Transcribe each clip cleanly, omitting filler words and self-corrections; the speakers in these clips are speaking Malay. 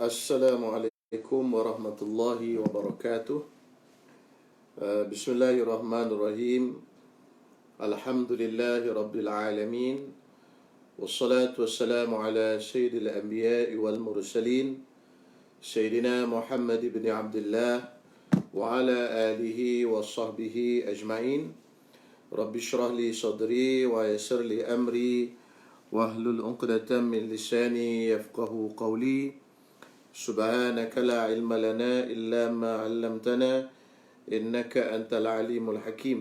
Assalamualaikum warahmatullahi wabarakatuh. Bismillahirrahmanirrahim. Alhamdulillahi rabbil alamin. Wassalatu wassalamu ala sayyidil anbiya'i wal mursalin, Sayyidina Muhammad ibn Abdullah wa ala alihi wa sahbihi ajma'in. Rabbi shrah li sadri wa yassir li amri wahlul 'uqdatam min lisani yafqahu qawli. سبحانك لا علم لنا إلا ما علمتنا إنك أنت العليم الحكيم.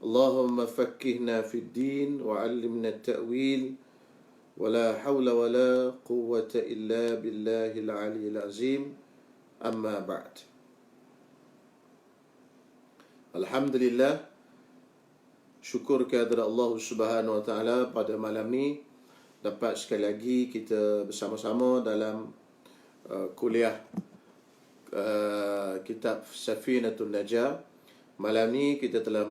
اللهم فقهنا في الدين وعلمنا التأويل ولا حول ولا قوة إلا بالله العلي العظيم. أما بعد. Alhamdulillah, syukur kehadirat Allah Subhanahu Wa Taala pada malam ni dapat sekali lagi kita bersama-sama dalam kuliah kitab Safinatun Najah. Malam ni kita telah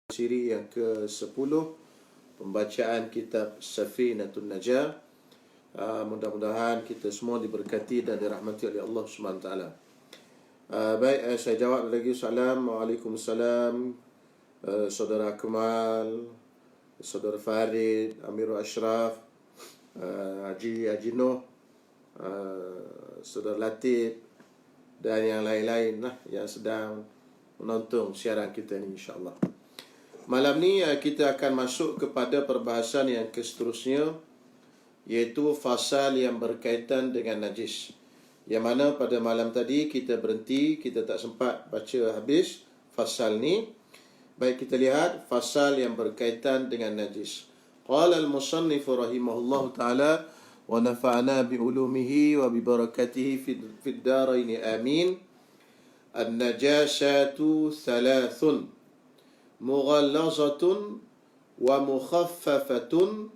siri yang ke-10 pembacaan kitab Safinatun Najah. Mudah-mudahan kita semua diberkati dan dirahmati oleh Allah SWT. Baik, saya jawab lagi soalan. Waalaikumsalam, Saudara Akmal, Saudara Farid, Amirul Ashraf, Haji Noh, Saudara Latif dan yang lain-lain lah yang sedang menonton siaran kita ni, insyaAllah. Malam ni kita akan masuk kepada perbahasan yang seterusnya, iaitu fasal yang berkaitan dengan najis, yang mana pada malam tadi kita berhenti, kita tak sempat baca habis fasal ni. Baik, kita lihat fasal yang berkaitan dengan najis. Qala al-musannif rahimahullahu ta'ala wa nafa'na bi ulumihi wa bi barakatihi fid darain amin. An-najasatu thalathun mughallazatun wa mukhaffafatun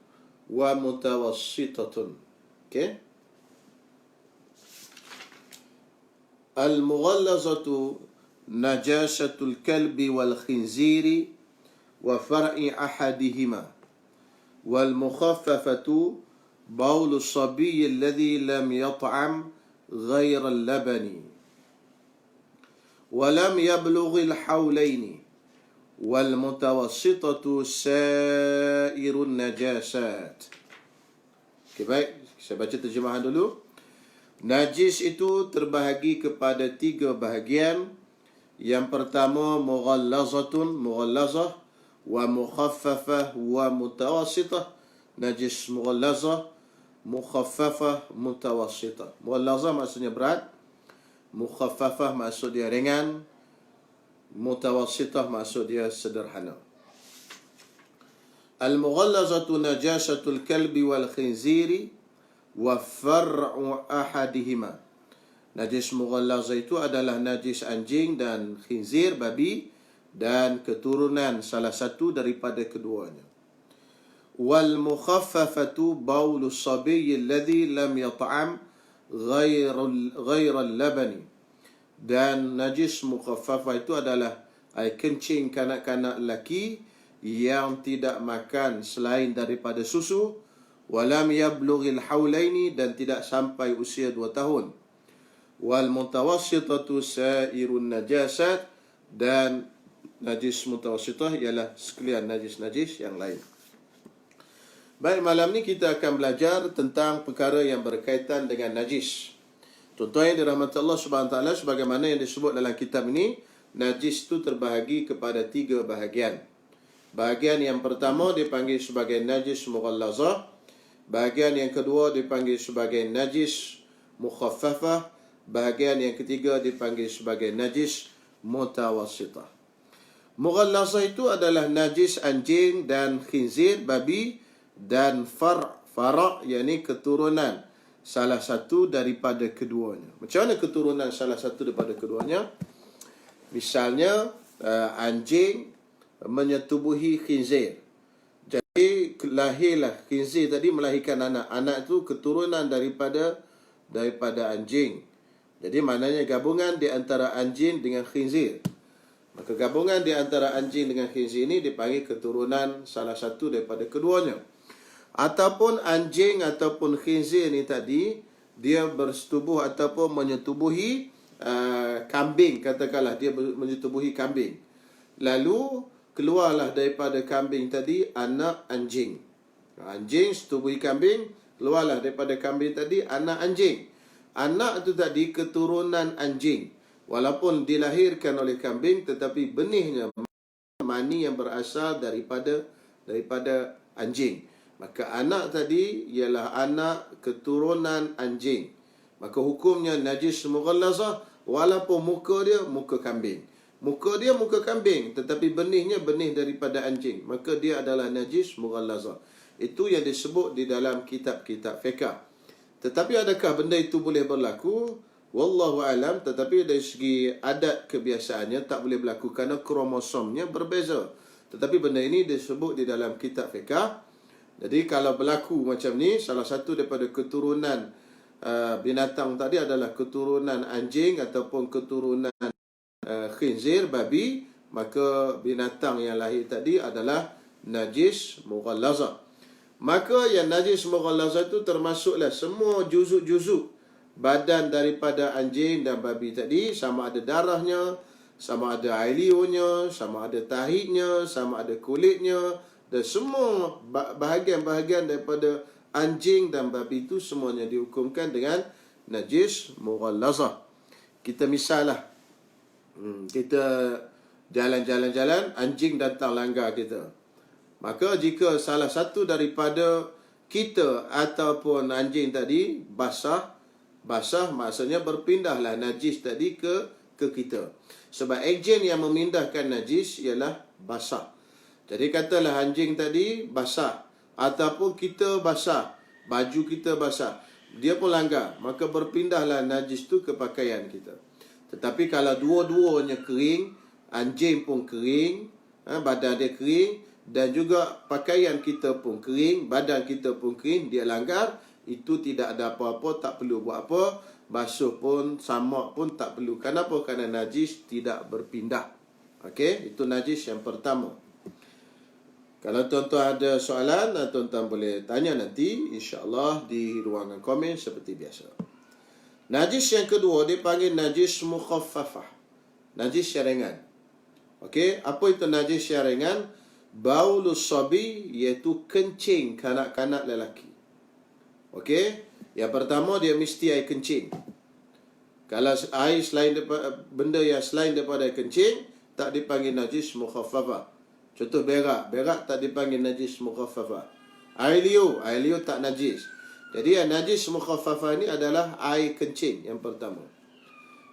wa mutawassitatun. Okay? Al-mughallazatu najasatul kalbi wal khinziri wa far'i ahadihima, wal mukhaffafatu baul as-sabiy alladhi lam yat'am ghayra al-labani wa lam yablugh al-hawlayn, wal mutawassitatu sa'irun najasat. Okay, baik, saya baca terjemahan dulu. Najis itu terbahagi kepada 3 bahagian. Yang pertama mughallazatun, mughallazah, wa mukhaffafah wa mutawassitah. Najis mughallazah, mukhaffafah, mutawassitah. Mughallazah maksudnya berat, mukhaffafah maksud dia ringan, mutawassitah maksud dia sederhana. Al-mughallazatu najasatul kalbi wal khinziri wa far'u ahadihima. Najis mughallazah itu adalah najis anjing dan khinzir, babi, dan keturunan salah satu daripada keduanya. Wal mukhaffafatu baulus sabiy alladhi lam yat'am ghayra al-labani. Dan najis mukhaffafah itu adalah air kencing kanak-kanak lelaki yang tidak makan selain daripada susu. Walam yablughil haulaini, dan tidak sampai usia 2 tahun. Wal mutawassitatu sa'irun najasat, dan najis mutawassitah ialah sekalian najis-najis yang lain. Baik, malam ni kita akan belajar tentang perkara yang berkaitan dengan najis. Tuan-tuan yang dirahmati Allah Subhanahu Wa Taala, sebagaimana yang disebut dalam kitab ini, najis itu terbahagi kepada 3 bahagian. Bahagian yang pertama dipanggil sebagai najis mughallazah. Bahagian yang kedua dipanggil sebagai najis mukhaffafah. Bahagian yang ketiga dipanggil sebagai najis mutawassitah. Mughallazah itu adalah najis anjing dan khinzir, babi, dan fara', yakni keturunan salah satu daripada keduanya. Macam mana keturunan salah satu daripada keduanya? Misalnya anjing menyetubuhi khinzir. Jadi lahirlah khinzir tadi melahirkan anak. Anak itu keturunan daripada anjing. Jadi maknanya gabungan di antara anjing dengan khinzir. Maka gabungan di antara anjing dengan khinzir ini dipanggil keturunan salah satu daripada keduanya. Ataupun anjing ataupun khinzir ini tadi dia bersetubuh ataupun menyetubuhi kambing, katakanlah dia menyetubuhi kambing. Lalu keluarlah daripada kambing tadi anak anjing. Anjing setubuhi kambing, keluarlah daripada kambing tadi anak anjing. Anak itu tadi keturunan anjing. Walaupun dilahirkan oleh kambing, tetapi benihnya mani yang berasal daripada anjing. Maka anak tadi ialah anak keturunan anjing. Maka hukumnya najis mughallazah, walaupun muka dia muka kambing. Muka dia muka kambing, tetapi benihnya benih daripada anjing. Maka dia adalah najis mughallazah. Itu yang disebut di dalam kitab-kitab fiqh. Tetapi adakah benda itu boleh berlaku? Wallahu alam. Tetapi dari segi adat kebiasaannya tak boleh berlaku kerana kromosomnya berbeza. Tetapi benda ini disebut di dalam kitab fiqh. Jadi kalau berlaku macam ni, salah satu daripada keturunan binatang tadi adalah keturunan anjing ataupun keturunan khinzir, babi, maka binatang yang lahir tadi adalah najis mughallazah. Maka yang najis mughallazah itu termasuklah semua juzuk-juzuk badan daripada anjing dan babi tadi, sama ada darahnya, sama ada air liurnya, sama ada tahitnya, sama ada kulitnya, dan semua bahagian-bahagian daripada anjing dan babi itu semuanya dihukumkan dengan najis mughallazah. Kita misal lah, kita jalan-jalan, anjing datang langgar kita. Maka jika salah satu daripada kita ataupun anjing tadi basah maksudnya berpindahlah najis tadi ke kita. Sebab ejen yang memindahkan najis ialah basah. Jadi katalah anjing tadi basah ataupun kita basah, baju kita basah, dia pun langgar, maka berpindahlah najis tu ke pakaian kita. Tetapi kalau dua-duanya kering, anjing pun kering, badan dia kering, dan juga pakaian kita pun kering, badan kita pun kering, dia langgar, itu tidak ada apa-apa, tak perlu buat apa, basuh pun, samak pun tak perlu. Kenapa? Kerana najis tidak berpindah. Okey, itu najis yang pertama. Kalau tuan-tuan ada soalan, tuan-tuan boleh tanya nanti, insya-Allah di ruangan komen seperti biasa. Najis yang kedua dipanggil najis mukhaffafah. Najis yang ringan. Okey, apa itu najis yang ringan? Baulus sabi, iaitu kencing kanak-kanak lelaki. Okey, yang pertama dia mesti air kencing. Kalau air selain daripada, benda yang selain daripada air kencing, tak dipanggil najis mukhaffafah. Contoh berak tak dipanggil najis mukhaffafah. Air liur tak najis. Jadi yang najis mukhaffafah ni adalah air kencing yang pertama.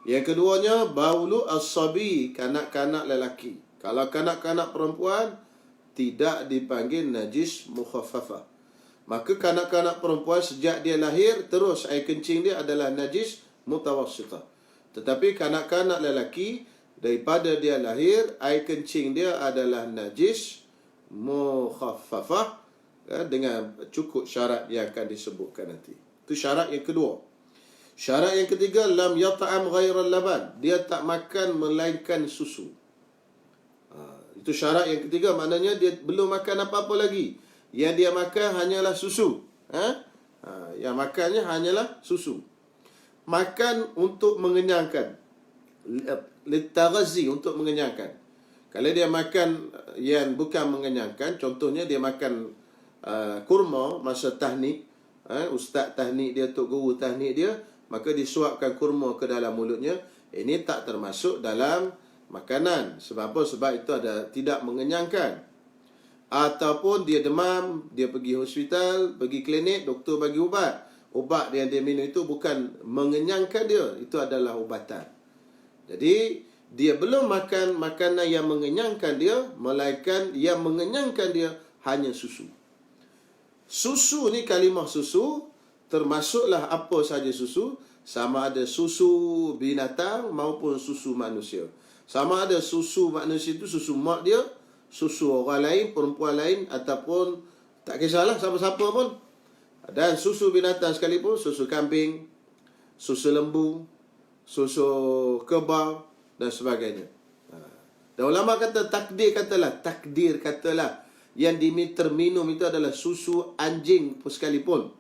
Yang keduanya baulu as-sabi, kanak-kanak lelaki. Kalau kanak-kanak perempuan tidak dipanggil najis mukhaffafah. Maka kanak-kanak perempuan sejak dia lahir terus air kencing dia adalah najis mutawassitah. Tetapi kanak-kanak lelaki daripada dia lahir, air kencing dia adalah najis mukhaffafah, dengan cukup syarat yang akan disebutkan nanti. Itu syarat yang kedua. Syarat yang ketiga, lam yata'am ghairal laban, dia tak makan melainkan susu. Itu syarat yang ketiga, maknanya dia belum makan apa-apa lagi. Yang dia makan hanyalah susu. Yang makannya hanyalah susu. Makan untuk mengenyangkan, litaghazi, untuk mengenyangkan. Kalau dia makan yang bukan mengenyangkan, contohnya dia makan kurma masa tahnik, ustaz tahnik dia, tok guru tahnik dia, maka disuapkan kurma ke dalam mulutnya, ini tak termasuk dalam makanan. Sebab apa? Sebab itu tidak mengenyangkan. Ataupun dia demam, dia pergi hospital, pergi klinik, doktor bagi ubat. Ubat yang dia minum itu bukan mengenyangkan dia, itu adalah ubatan. Jadi dia belum makan makanan yang mengenyangkan dia, melainkan yang mengenyangkan dia hanya susu. Susu ni, kalimah susu termasuklah apa saja susu, sama ada susu binatang maupun susu manusia. Sama ada susu manusia itu susu mak dia, susu orang lain, perempuan lain, ataupun tak kisahlah siapa-siapa pun. Dan susu binatang sekalipun, susu kambing, susu lembu, susu kerbau dan sebagainya. Dan ulama kata takdir katalah yang terminum itu adalah susu anjing sekalipun.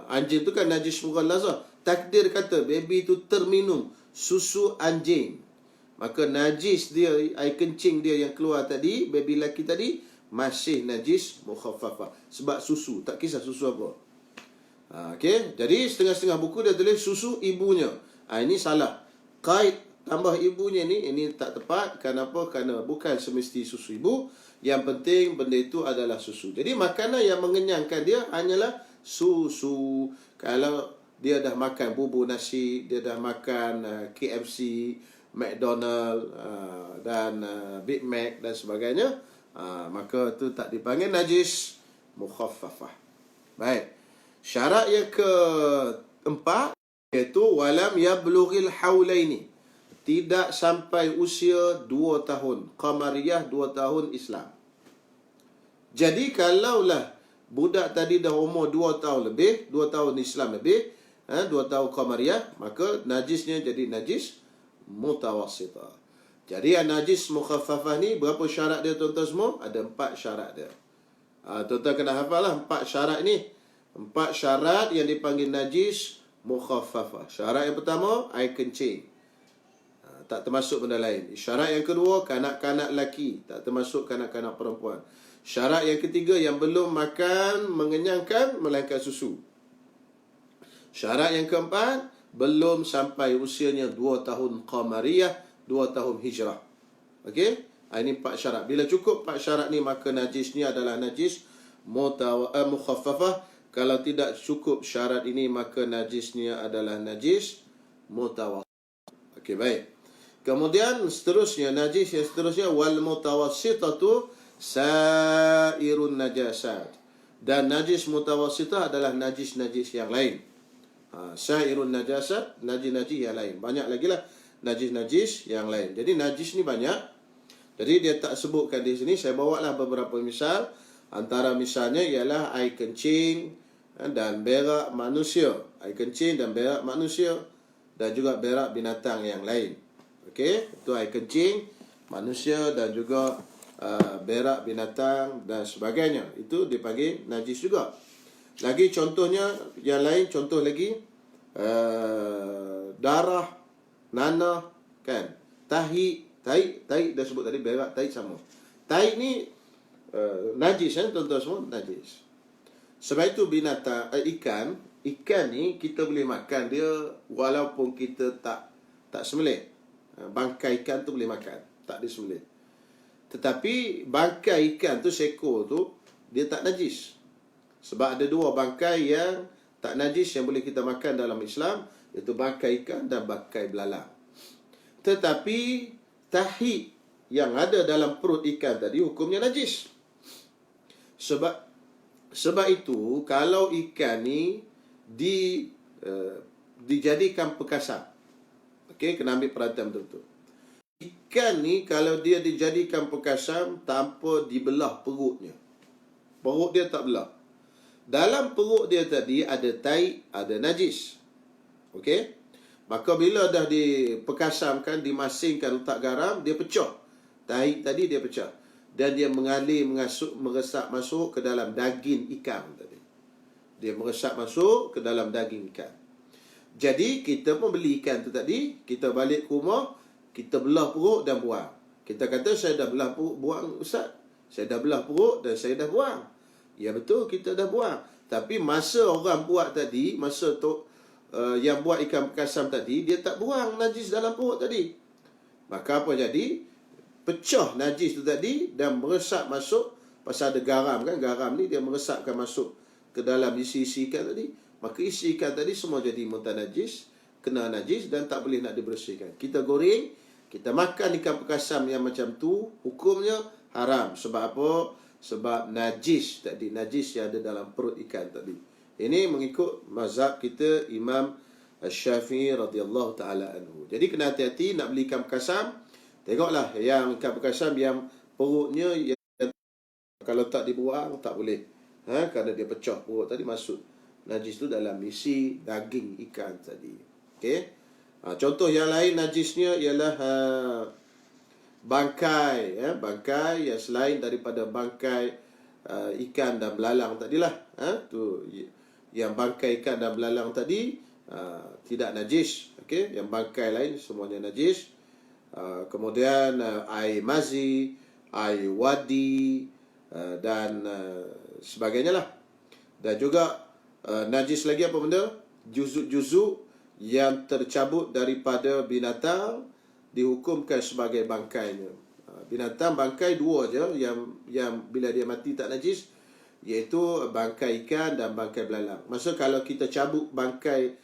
Anjing tu kan najis mughallazah. Takdir kata baby tu terminum susu anjing, maka najis dia, air kencing dia yang keluar tadi, baby lelaki tadi, masih najis mukhaffafah. Sebab susu, tak kisah susu apa. Okey, jadi setengah-setengah buku dia tulis susu ibunya. Ini salah. Qaid tambah ibunya ini tak tepat. Kenapa? Kerana bukan semesti susu ibu. Yang penting benda itu adalah susu. Jadi makanan yang mengenyangkan dia hanyalah susu. Kalau dia dah makan bubur nasi, dia dah makan KFC, McDonald dan Big Mac dan sebagainya, maka itu tak dipanggil najis mukhaffafah. Baik. Syarat yang keempat iaitu walam yablughil haulaini. Tidak sampai usia 2 tahun. Qamariyah 2 tahun Islam. Jadi kalaulah budak tadi dah umur 2 tahun lebih, 2 tahun Islam lebih, 2 tahun Qamariyah, maka najisnya jadi najis mutawassitah. Jadi yang najis mukhaffafah ni, berapa syarat dia tuan-tuan semua? Ada 4 syarat dia. Tuan-tuan kena hafal lah 4 syarat ni. 4 syarat yang dipanggil najis mukhaffafah. Syarat yang pertama, air kencing. Tak termasuk benda lain. Syarat yang kedua, kanak-kanak lelaki. Tak termasuk kanak-kanak perempuan. Syarat yang ketiga, yang belum makan mengenyangkan melainkan susu. Syarat yang keempat, belum sampai usianya 2 tahun Qamariyah, 2 tahun Hijrah. Okey? Ini 4 syarat. Bila cukup 4 syarat ni, maka najis ni adalah najis mukhaffafah. Kalau tidak cukup syarat ini, maka najisnya adalah najis mutawassitah. Okey, baik. Kemudian seterusnya, najis yang seterusnya, wal mutawassitatu sairun najasat. Dan najis mutawassitah adalah najis-najis yang lain. Sairun najasat, najis-najis yang lain. Banyak lagi lah najis-najis yang lain. Jadi najis ni banyak. Jadi dia tak sebutkan di sini. Saya bawa lah beberapa misal. Antara misalnya ialah air kencing dan berak manusia. Air kencing dan berak manusia. Dan juga berak binatang yang lain. Okey, itu air kencing manusia dan juga berak binatang dan sebagainya. Itu dipanggil najis juga. Lagi contohnya yang lain, contoh lagi darah, nanah, kan, tahi dah sebut tadi, berak, tahi sama. Tahi ni najis kan, tuan-tuan semua, najis. Sebab itu binatang, ikan ni kita boleh makan dia walaupun kita tak sembelih. Bangkai ikan tu boleh makan, tak disembelih. Tetapi bangkai ikan tu, seekor tu, dia tak najis. Sebab ada 2 bangkai yang tak najis yang boleh kita makan dalam Islam, iaitu bangkai ikan dan bangkai belalang. Tetapi tahi yang ada dalam perut ikan tadi hukumnya najis. Sebab itu kalau ikan ni dijadikan pekasam, okey, kena ambil perhatian betul-betul. Ikan ni kalau dia dijadikan pekasam tanpa dibelah perutnya, perut dia tak belah, dalam perut dia tadi ada tai, ada najis. Okey, maka bila dah dipekasamkan, dimasingkan, letak garam, dia pecah. Tai tadi dia pecah dan dia mengalir, meresap masuk ke dalam daging ikan tadi. Dia meresap masuk ke dalam daging ikan. Jadi kita pun beli ikan tu tadi, kita balik ke rumah, kita belah perut dan buang. Kita kata saya dah belah perut, buang ustaz. Saya dah belah perut dan saya dah buang. Ya betul, kita dah buang. Tapi masa orang buat tadi, masa tu yang buat ikan pekasam tadi, dia tak buang najis dalam perut tadi. Maka apa jadi? Pecah najis tu tadi dan meresap masuk. Pasal ada garam kan, garam ni dia meresapkan masuk ke dalam isi-isi ikan tadi. Maka isi ikan tadi semua jadi mutanajis, kena najis dan tak boleh nak dibersihkan. Kita goreng, kita makan ikan pekasam yang macam tu, hukumnya haram. Sebab apa? Sebab najis tadi, najis yang ada dalam perut ikan tadi. Ini mengikut mazhab kita Imam Syafi'i radhiyallahu taala anhu. Jadi kena hati-hati nak beli ikan pekasam. Tengoklah yang ikan pekasam yang perutnya yang, kalau tak dibuang tak boleh. Kerana dia pecah perut tadi, masuk najis tu dalam isi daging ikan tadi. Okey. Contoh yang lain najisnya ialah bangkai, bangkai yang selain daripada bangkai ikan dan belalang tadilah. Tu yang bangkai ikan dan belalang tadi tidak najis. Okey, yang bangkai lain semuanya najis. Kemudian air mazi, air wadi dan sebagainya lah. Dan juga najis lagi apa benda? Juzuk-juzuk yang tercabut daripada binatang dihukumkan sebagai bangkainya. Binatang bangkai dua je yang bila dia mati tak najis, iaitu bangkai ikan dan bangkai belalang. Masa kalau kita cabut bangkai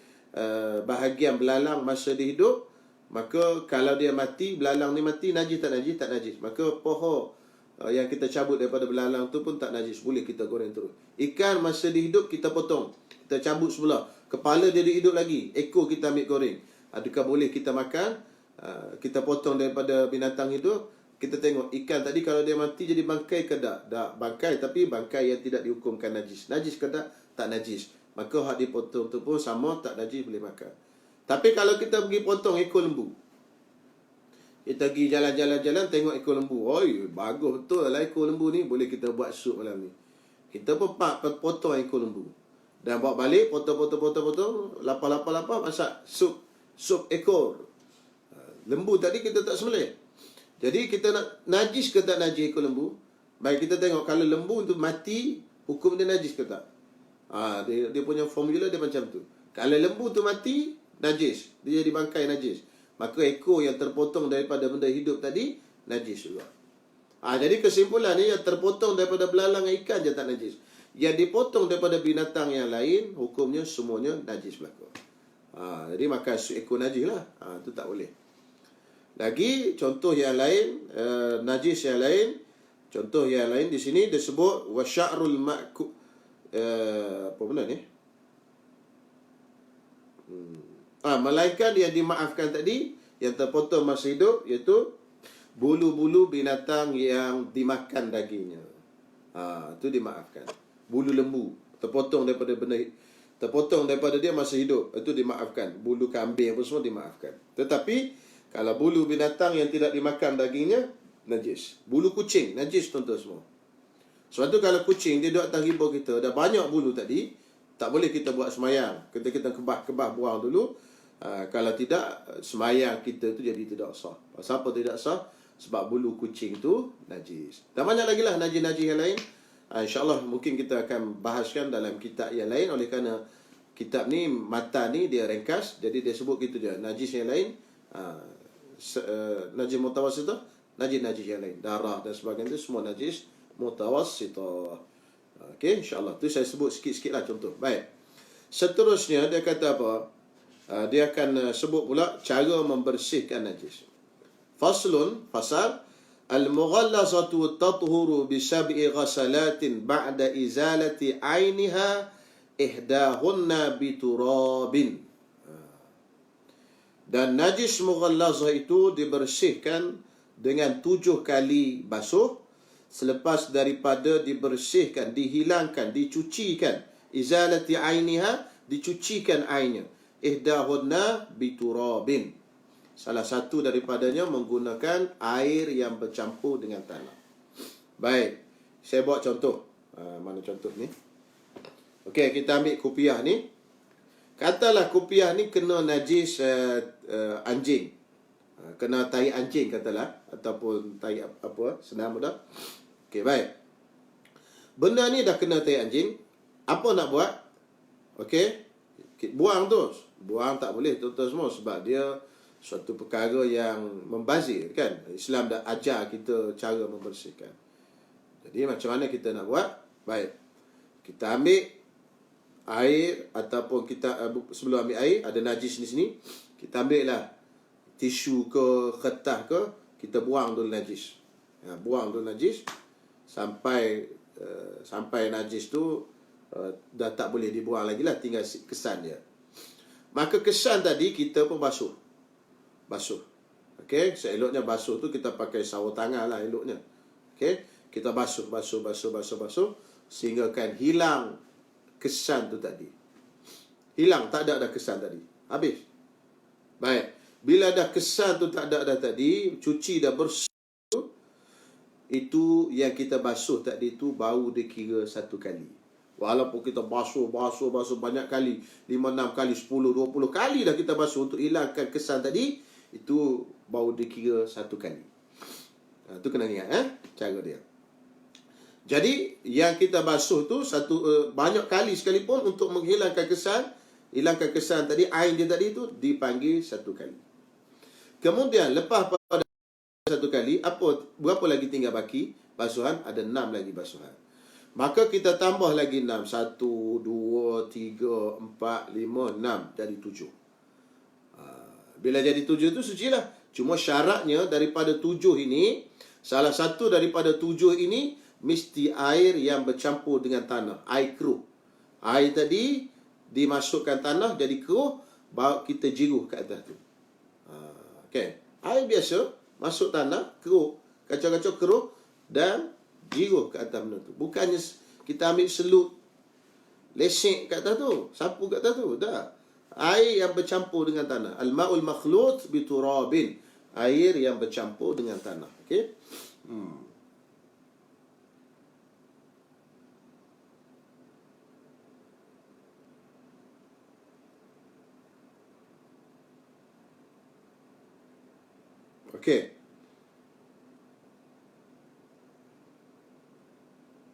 bahagian belalang masa dia hidup, maka kalau dia mati, belalang ni mati, najis tak najis? Tak najis. Maka pohon yang kita cabut daripada belalang tu pun tak najis, boleh kita goreng terus. Ikan masa dia hidup kita potong, kita cabut sebelah, kepala dia hidup lagi, ekor kita ambil goreng. Adakah boleh kita makan? Kita potong daripada binatang hidup, kita tengok ikan tadi kalau dia mati jadi bangkai ke tak? Tak bangkai, tapi bangkai yang tidak dihukumkan najis. Najis ke tak? Tak najis. Maka hak dipotong tu pun sama, tak najis, boleh makan. Tapi kalau kita pergi potong ekor lembu, kita pergi jalan-jalan tengok ekor lembu, oi bagus betul lah ekor lembu ni, boleh kita buat sup malam ni. Kita pun potong ekor lembu dan bawa balik, potong, lapar, masak sup ekor lembu tadi kita tak sembelih. Jadi kita nak najis ke tak najis ekor lembu? Baik, kita tengok kalau lembu tu mati, hukum dia najis ke tak? Dia punya formula dia macam tu. Kalau lembu tu mati, najis, dia jadi bangkai najis. Maka ekor yang terpotong daripada benda hidup tadi najis juga. Jadi kesimpulan ni, yang terpotong daripada belalang ikan je tak najis. Yang dipotong daripada binatang yang lain, hukumnya semuanya najis berlaku. Jadi makan ekor najis lah. Itu tak boleh. Lagi contoh yang lain, najis yang lain. Contoh yang lain di sini disebut wasya'rul ma'ku. Apa benda ni? Melainkan yang dimaafkan tadi, yang terpotong masa hidup, iaitu bulu-bulu binatang yang dimakan dagingnya. Itu dimaafkan. Bulu lembu terpotong daripada dia masa hidup, itu dimaafkan. Bulu kambing apa semua dimaafkan. Tetapi kalau bulu binatang yang tidak dimakan dagingnya, najis. Bulu kucing najis tuan-tuan semua. Sebab tu kalau kucing dia duduk atas rimba kita, dah banyak bulu tadi, tak boleh kita buat semayang. Kita kebah buang dulu. Kalau tidak, semayang kita tu jadi tidak sah. Siapa tidak sah? Sebab bulu kucing tu najis. Dan banyak lagi lah najis-najis yang lain. InsyaAllah mungkin kita akan bahaskan dalam kitab yang lain. Oleh kerana kitab ni, mata ni dia ringkas, jadi dia sebut gitu je. Najis yang lain, najis mutawassitah, najis-najis yang lain, darah dan sebagainya, semua najis mutawassitah. Okey, insyaAllah. Tu saya sebut sikit-sikit lah contoh. Baik. Seterusnya dia kata apa? Dia akan sebut pula cara membersihkan najis. Faslun, fasal. Al-mughallazatu tathuru bi sab'i ghasalatin ba'da izalati 'ainiha ihdahunna bi turabin. Dan najis mughallazah itu dibersihkan dengan 7 kali basuh selepas daripada dibersihkan, dihilangkan, dicucikan. Izalati 'ainiha, dicucikan ainnya. Ihdahunna biturabin. Salah satu daripadanya menggunakan air yang bercampur dengan tanah. Baik, saya buat contoh. Mana contoh ni? Okey, kita ambil kopiah ni. Katalah kopiah ni kena najis anjing. Kena tai anjing katalah, ataupun tai apa, senang mudah. Okey, baik. Benda ni dah kena tai anjing. Apa nak buat? Okey, buang tu. Buang tak boleh tuan-tuan semua, sebab dia suatu perkara yang membazir kan. Islam dah ajar kita cara membersihkan. Jadi macam mana kita nak buat? Baik, kita ambil air, ataupun kita sebelum ambil air, ada najis di sini, kita ambil lah tisu ke kertas ke, kita buang dulu najis. Buang dulu najis sampai najis tu dah tak boleh dibuang lagi lah, tinggal kesan dia. Maka kesan tadi kita pun basuh. Okey, seeloknya basuh tu kita pakai sapu tangan lah eloknya. Okey, kita basuh sehingga kan hilang kesan tu tadi. Hilang, tak ada kesan tadi. Habis. Baik. Bila dah kesan tu tak ada dah tadi, cuci dah bersih, itu yang kita basuh tadi tu baru dikira 1 kali. Walaupun kita basuh banyak kali, 5-6 kali, 10-20 kali dah kita basuh untuk hilangkan kesan tadi, itu baru dikira satu kali. Itu kena ingat cara dia. Jadi yang kita basuh tu banyak kali sekalipun untuk menghilangkan kesan, hilangkan kesan tadi, ain dia tadi tu dipanggil satu kali. Kemudian lepas pada satu kali, berapa lagi tinggal baki basuhan? Ada 6 lagi basuhan. Maka kita tambah lagi 6. 1, 2, 3, 4, 5, 6. Jadi 7. Bila jadi 7 itu suci lah. Cuma syaratnya daripada 7 ini, salah satu daripada 7 ini mesti air yang bercampur dengan tanah. Air keruh. Air tadi dimasukkan tanah jadi keruh, baru kita jiruh ke atas tu. Okay. Air biasa masuk tanah, keruh, kacau-kacau keruh, dan jiruh ke atas benda tu. Bukannya kita ambil selut, lesek kat atas tu, sapu kat atas tu. Dah. Air yang bercampur dengan tanah. Al-ma'ul makhlut biturabin. Air yang bercampur dengan tanah. Okey? Okey.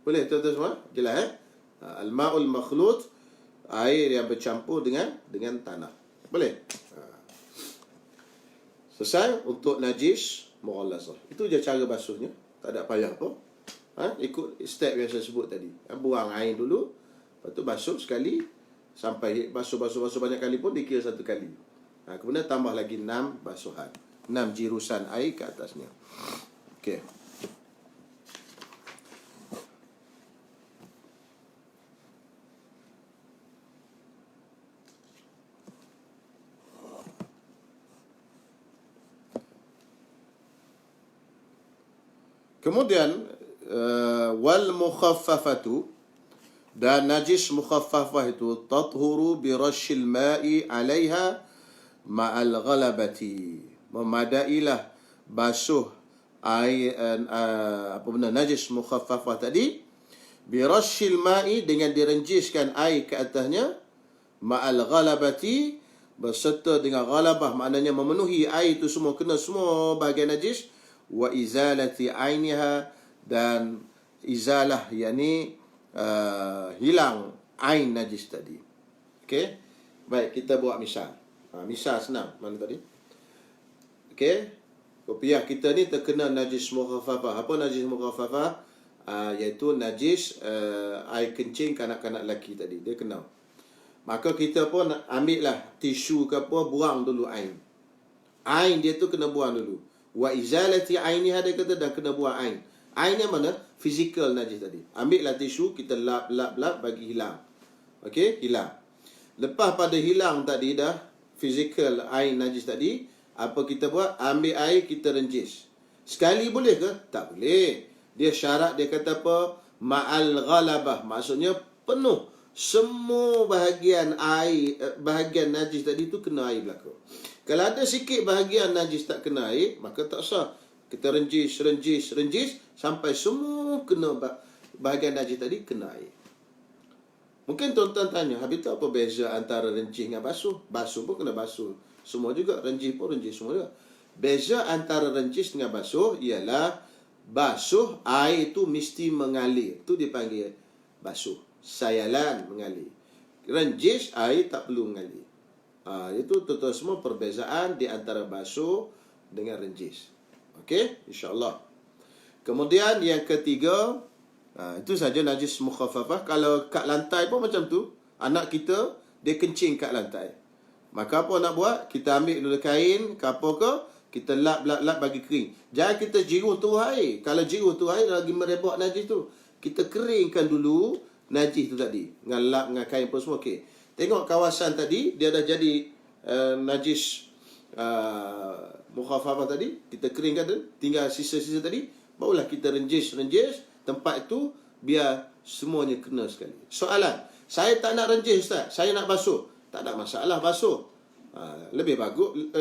Boleh tuan-tuan semua? Jelas Al-ma'ul makhlut, air yang bercampur dengan tanah. Boleh? Selesai untuk najis mughallazah. Itu je cara basuhnya. Tak ada payah apa. Ikut step yang saya sebut tadi. Buang air dulu, lepas tu basuh sekali, sampai basuh banyak kali pun dikira satu kali. Kemudian tambah lagi 6 basuhan, 6 jirusan air ke atasnya. Okey. Kemudian wal mukhaffafatu, dan najis mukhaffafah itu tathuru bi rasyil ma'i 'alaiha ma'al ghalabati. Memadailah basuh air najis mukhaffafah tadi bi rasyil ma'i, dengan direnjiskan air ke atasnya, ma'al ghalabati, berserta dengan ghalabah, maknanya memenuhi air itu semua, kena semua bahagian najis, wa izalati ainiha, dan izalah yakni hilang ain najis tadi. Okey, baik, kita buat misal. Misal senang. Mana tadi? Okey, kopiah kita ni terkena najis mukhaffafah. Apa najis mukhaffafah? Iaitu najis air kencing kanak-kanak lelaki tadi, dia kena. Maka kita pun ambil lah tisu ke apa, buang dulu ain. Ain dia tu kena buang dulu. Wa izalati ainiha, dia kata, dan kena buang ain. Ain yang mana? Fizikal najis tadi. Ambil lah tisu, kita lap bagi hilang. Okey, hilang. Lepas pada hilang tadi dah fizikal ain najis tadi, apa kita buat? Ambil air, kita renjis. Sekali boleh ke? Tak boleh. Dia syarat, dia kata apa? Ma'al ghalabah. Maksudnya penuh. Semua bahagian air, bahagian najis tadi tu kena air belaka. Kalau ada sikit bahagian najis tak kena air, maka tak sah. Kita renjis sampai semua kena bahagian najis tadi kena air. Mungkin tuan-tuan tanya, habis tu apa beza antara renjis dengan basuh? Basuh pun kena basuh semua juga, renjis pun renjis semua juga. Beza antara renjis dengan basuh ialah basuh air tu mesti mengalir. Tu dipanggil basuh. Sayalan, mengalir. Renjis air tak perlu mengalir. Itu tuan-tuan semua perbezaan di antara basuh dengan renjis. Okey, insya-Allah. Kemudian yang ketiga, itu saja najis mukhaffafah. Kalau kat lantai pun macam tu, anak kita dia kencing kat lantai. Maka apa nak buat? Kita ambil dulu kain ke apa ke, kita lap bagi kering. Jangan kita jiruh tu air. Kalau jiruh tu air lagi merebak najis tu. Kita keringkan dulu najis tu tadi. Dengan lap dengan kain pun semua okey. Tengok kawasan tadi, dia dah jadi najis mukhaffafah tadi. Kita keringkan tu, tinggal sisa-sisa tadi. Barulah kita renjis tempat itu, biar semuanya kena sekali. Soalan, saya tak nak renjis Ustaz, saya nak basuh. Tak ada masalah basuh. Lebih bagus,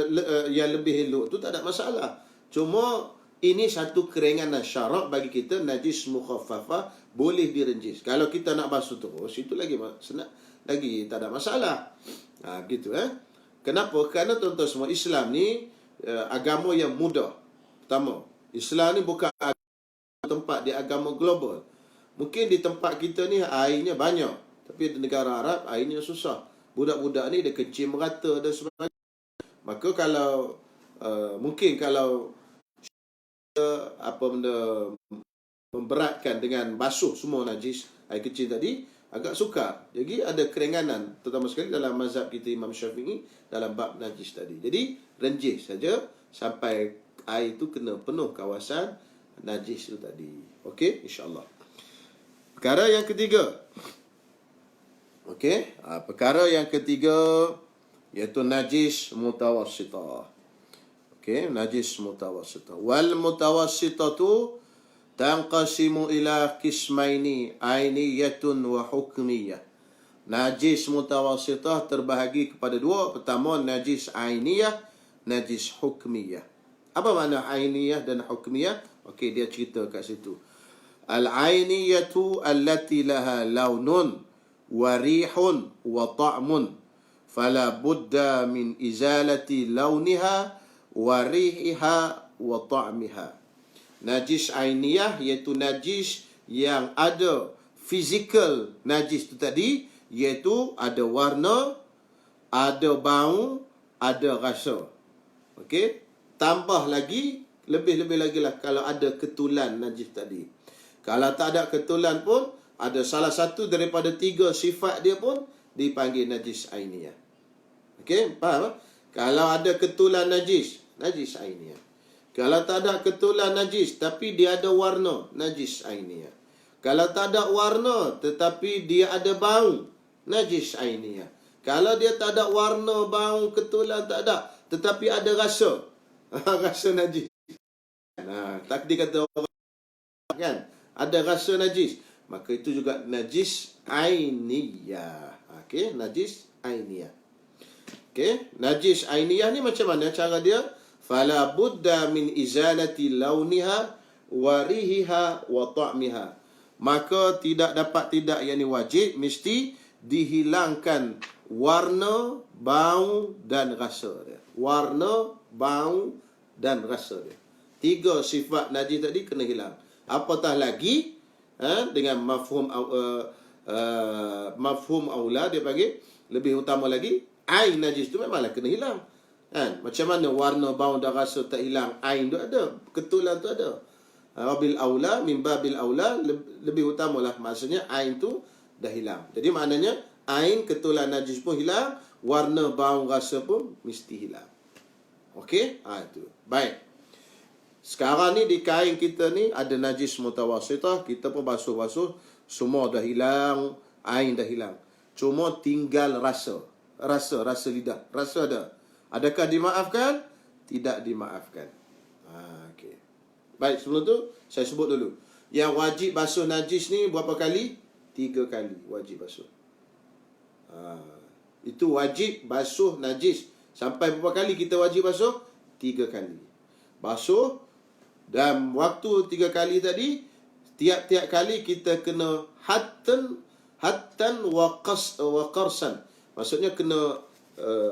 yang lebih elok tu tak ada masalah. Cuma ini satu keringanan syarak bagi kita. Najis mukhaffafah boleh direnjis. Kalau kita nak basuh terus, itu lagi senang, lagi tak ada masalah. Begitu Kenapa? Kerana tuan-tuan semua, Islam ni agama yang mudah. Pertama, Islam ni bukan tempat di agama global. Mungkin di tempat kita ni airnya banyak, tapi di negara Arab airnya susah. Budak-budak ni dia kencing merata dan sebagainya. Maka kalau mungkin kalau apa benda memberatkan dengan basuh semua najis air kecil tadi, agak sukar. Jadi ada keringanan, terutama sekali dalam mazhab kita Imam Syafi'i dalam bab najis tadi. Jadi renjis saja sampai air itu kena penuh kawasan najis itu tadi. Okey, insya-Allah. Perkara yang ketiga. Okey, perkara yang ketiga iaitu najis mutawassithah. Okey, najis mutawassithah. Wal mutawassithatu tanqasimu ila qismaini ainiyatun wa hukmiyah. Najis mutawassithah terbahagi kepada dua. Pertama, najis ainiyah, najis hukmiyah. Apa makna ainiyah dan hukmiyah? Okey, dia cerita kat situ. Al-ainiyatu allati laha launun wa rihun wa ta'mun fala budda min izalati launiha wa rihiha wa ta'miha. Najis ainiyah iaitu najis yang ada fizikal najis itu tadi, iaitu ada warna, ada bau, ada rasa. Okey, tambah lagi, lebih-lebih lagi lah kalau ada ketulan najis tadi. Kalau tak ada ketulan pun, ada salah satu daripada tiga sifat dia pun dipanggil najis ainiyah. Okey, faham? Kalau ada ketulan najis, najis ainiyah. Kalau tak ada ketulan najis tapi dia ada warna, najis ainiyah. Kalau tak ada warna tetapi dia ada bau, najis ainiyah. Kalau dia tak ada warna, bau, ketulan tak ada, tetapi ada rasa, rasa najis. Tak dikata kan, ada rasa najis, maka itu juga najis ainiyah. Okey, najis ainiyah. Okey, najis ainiyah ni macam mana cara dia? Fala budda min izalati launiha wa rihiha wa ta'miha. Maka tidak dapat tidak, yakni wajib, mesti dihilangkan warna, bau dan rasa dia. Warna, bau dan rasa dia. Tiga sifat najis tadi kena hilang. Apatah lagi dengan mafhum aula dia panggil, lebih utama lagi, air najis tu memanglah kena hilang. Macam mana warna, bau dan rasa tak hilang, ain tu ada, ketulan tu ada. Wabil aula, min babil aula, lebih utamalah, maksudnya ain tu dah hilang. Jadi maknanya ain, ketulan najis pun hilang, warna, bau, rasa pun mesti hilang. Okey, itu. Baik. Sekarang ni di kain kita ni ada najis mutawassithah, kita pun basuh-basuh, semua dah hilang, ain dah hilang. Cuma tinggal rasa. Rasa lidah. Rasa ada. Adakah dimaafkan? Tidak dimaafkan. Okey. Baik, sebelum tu saya sebut dulu. Yang wajib basuh najis ni berapa kali? 3 kali wajib basuh. Itu wajib basuh najis. Sampai berapa kali kita wajib basuh? 3 kali. Basuh, dan waktu 3 kali tadi, tiap-tiap kali kita kena hattan wa qarsan. Maksudnya kena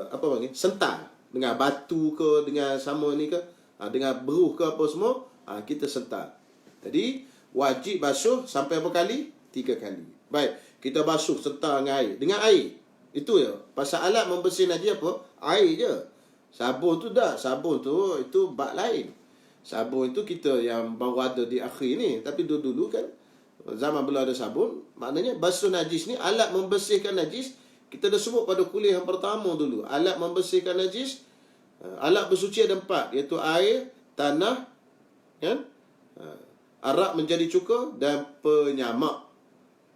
apa panggil, sental dengan batu ke, dengan sama ni ke, dengan beruh ke apa semua, kita sental. Jadi wajib basuh sampai berapa kali? 3 kali. Baik, kita basuh sental dengan air. Dengan air. Itu je. Pasal alat membersih najis apa? Air je. Sabun tu dah. Sabun tu itu bab lain. Sabun itu kita yang baru ada di akhir ni. Tapi dulu kan, zaman belum ada sabun, maknanya basuh najis ni, alat membersihkan najis. Kita dah sebut pada kuliah yang pertama dulu. Alat membersihkan najis, alat bersuci ada 4, iaitu air, tanah, kan? Arak menjadi cuka dan penyamak.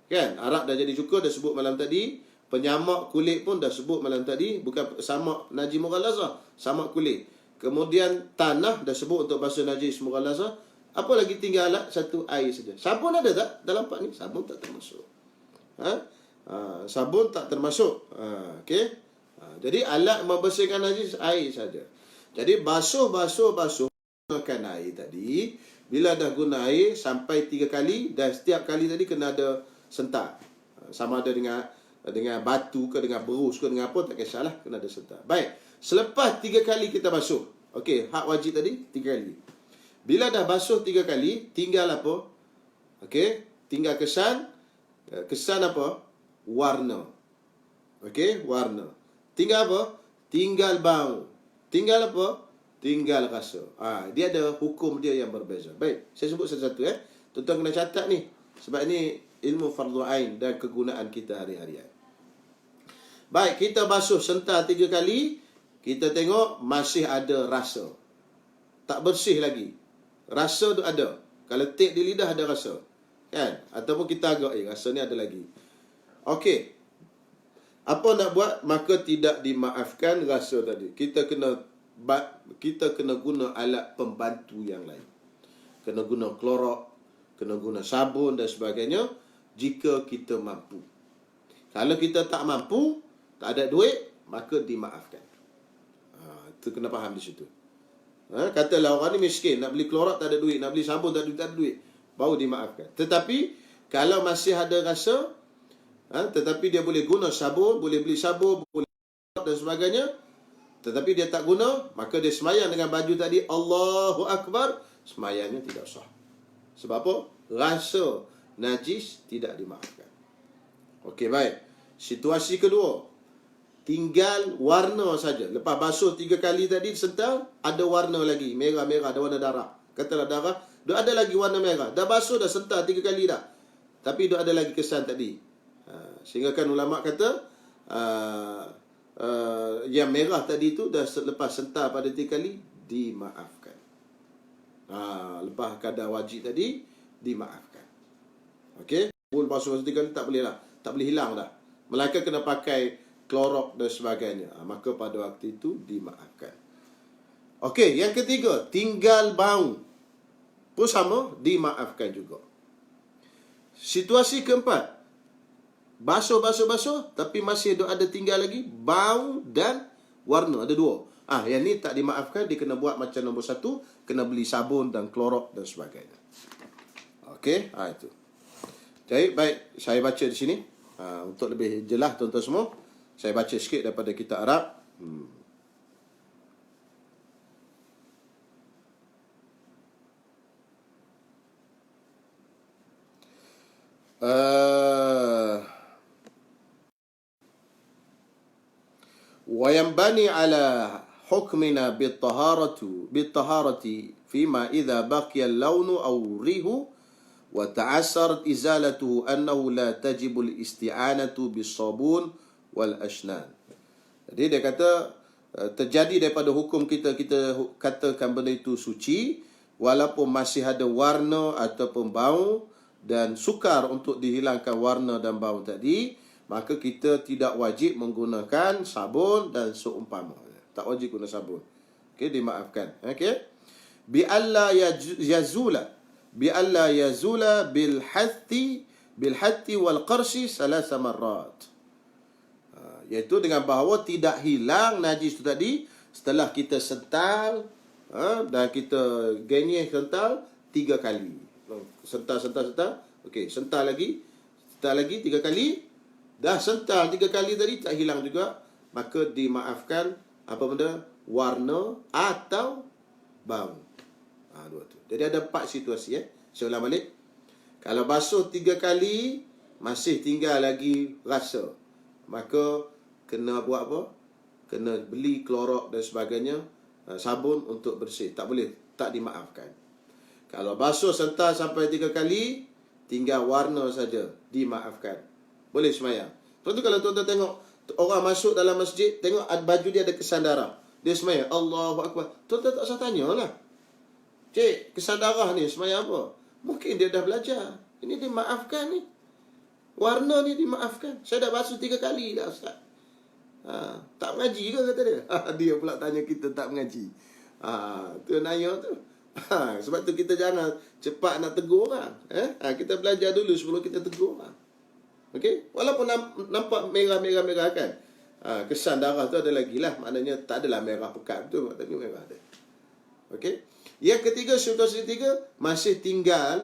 Kan? Arak dah jadi cuka, dah sebut malam tadi. Penyamak kulit pun dah sebut malam tadi. Bukan samak najis mughalazah, samak kulit. Kemudian tanah dah sebut untuk basuh najis mughalazah. Apa lagi tinggal alat? Satu, air saja. Sabun ada tak dalam 4 ni? Sabun tak termasuk. Sabun tak termasuk. Okey. Jadi alat membersihkan najis air saja. Jadi basuh gunakan air tadi, bila dah guna air sampai 3 kali, dan setiap kali tadi kena ada sentar. Sama ada dengan batu ke, dengan berus ke, dengan apa, tak kisahlah, kena ada sentar. Baik, selepas 3 kali kita basuh. Okey, hak wajib tadi 3 kali. Bila dah basuh 3 kali, tinggal apa? Okey, tinggal kesan. Kesan apa? Warna. Okey, warna. Tinggal apa? Tinggal bau. Tinggal apa? Tinggal rasa. Dia ada hukum dia yang berbeza. Baik, saya sebut satu-satu Tuan-tuan kena catat ni. Sebab ni ilmu fardu ain dan kegunaan kita hari-harian. Baik, kita basuh sentar 3 kali, kita tengok masih ada rasa. Tak bersih lagi. Rasa tu ada. Kalau tik di lidah ada rasa. Kan? Ataupun kita agak, rasa ni ada lagi. Okey. Apa nak buat? Maka tidak dimaafkan rasa tadi. Kita kena guna alat pembantu yang lain. Kena guna klorok, kena guna sabun dan sebagainya jika kita mampu. Kalau kita tak mampu, tak ada duit, maka dimaafkan. Itu kena faham di situ. Katalah orang ni miskin, nak beli klorok tak ada duit, nak beli sabun tak ada duit, baru dimaafkan. Tetapi kalau masih ada rasa, tetapi dia boleh guna sabun, boleh beli sabun, boleh dan sebagainya, tetapi dia tak guna, maka dia semayang dengan baju tadi, Allahu Akbar, semayangnya tidak sah. Sebab apa? Rasa najis tidak dimaafkan. Okey, baik. Situasi kedua, tinggal warna saja. Lepas basuh 3 kali tadi sental, ada warna lagi, merah-merah, ada warna darah. Katalah darah, dia ada lagi warna merah. Dah basuh, dah sental 3 kali dah. Tapi dia ada lagi kesan tadi. Sehingga kan ulama kata, yang merah tadi tu dah lepas sentar pada 3 kali, dimaafkan. Lepas kadar wajib tadi, dimaafkan. Okey, pun basuh 3 kali tak boleh lah, tak boleh hilang dah. Melainkan kena pakai klorok dan sebagainya. Maka pada waktu itu dimaafkan. Okey, yang ketiga, tinggal bau pun sama, dimaafkan juga. Situasi keempat, basuh, tapi masih ada tinggal lagi bau dan warna. Ada 2. Yang ni tak dimaafkan, dia kena buat macam nombor 1, kena beli sabun dan klorok dan sebagainya. Okey, itu. Jadi, baik, saya baca di sini. Untuk lebih jelas tuan-tuan semua, saya baca sikit daripada kitab Arab. وينبني على حكمنا بالطهارة فيما إذا بقي اللون أو الريح وتعسرت إزالته أنه لا تجب الاستعانة بالصابون والأشنان. Jadi dia kata terjadi daripada hukum kita katakan benda itu suci walaupun masih ada warna ataupun bau dan sukar untuk dihilangkan warna dan bau tadi, maka kita tidak wajib menggunakan sabun dan seumpama. Tak wajib guna sabun. Okey, dimaafkan. Okey. Bi alla yazula bil hatti wal qarshi 3 marrat. Iaitu dengan bahawa tidak hilang najis itu tadi setelah kita sental dan kita genyeh sental 3 kali. Sental. Okey, sental lagi 3 kali. Dah sental 3 kali tadi tak hilang juga, maka dimaafkan apa benda? Warna atau bau. 2 tu. Jadi ada 4 situasi Saya ulang balik. Kalau basuh 3 kali masih tinggal lagi rasa, maka kena buat apa? Kena beli klorok dan sebagainya, sabun untuk bersih. Tak boleh, tak dimaafkan. Kalau basuh sental sampai 3 kali, tinggal warna saja, dimaafkan. Boleh semayang. Lepas tu kalau tuan-tuan tengok orang masuk dalam masjid, tengok baju dia ada kesan darah, dia semayang, Allahu Akbar. Tuan-tuan tak usah tanyalah, cik, kesan darah ni semayang apa? Mungkin dia dah belajar. Ini dimaafkan ni. Warna ni dimaafkan. Saya dah basuh 3 kali dah, Ustaz. Tak mengaji ke kata dia? Dia pula tanya kita tak mengaji. Tu nanya tu. Sebab tu kita jangan cepat nak tegur orang. Kita belajar dulu sebelum kita tegur orang. Okey? Walaupun nampak merah-merah kan. Kesan darah tu ada lagi lah. Maknanya tak adalah merah pekat tu. Maknanya merah ada. Okey? Yang ketiga, situasi ketiga, masih tinggal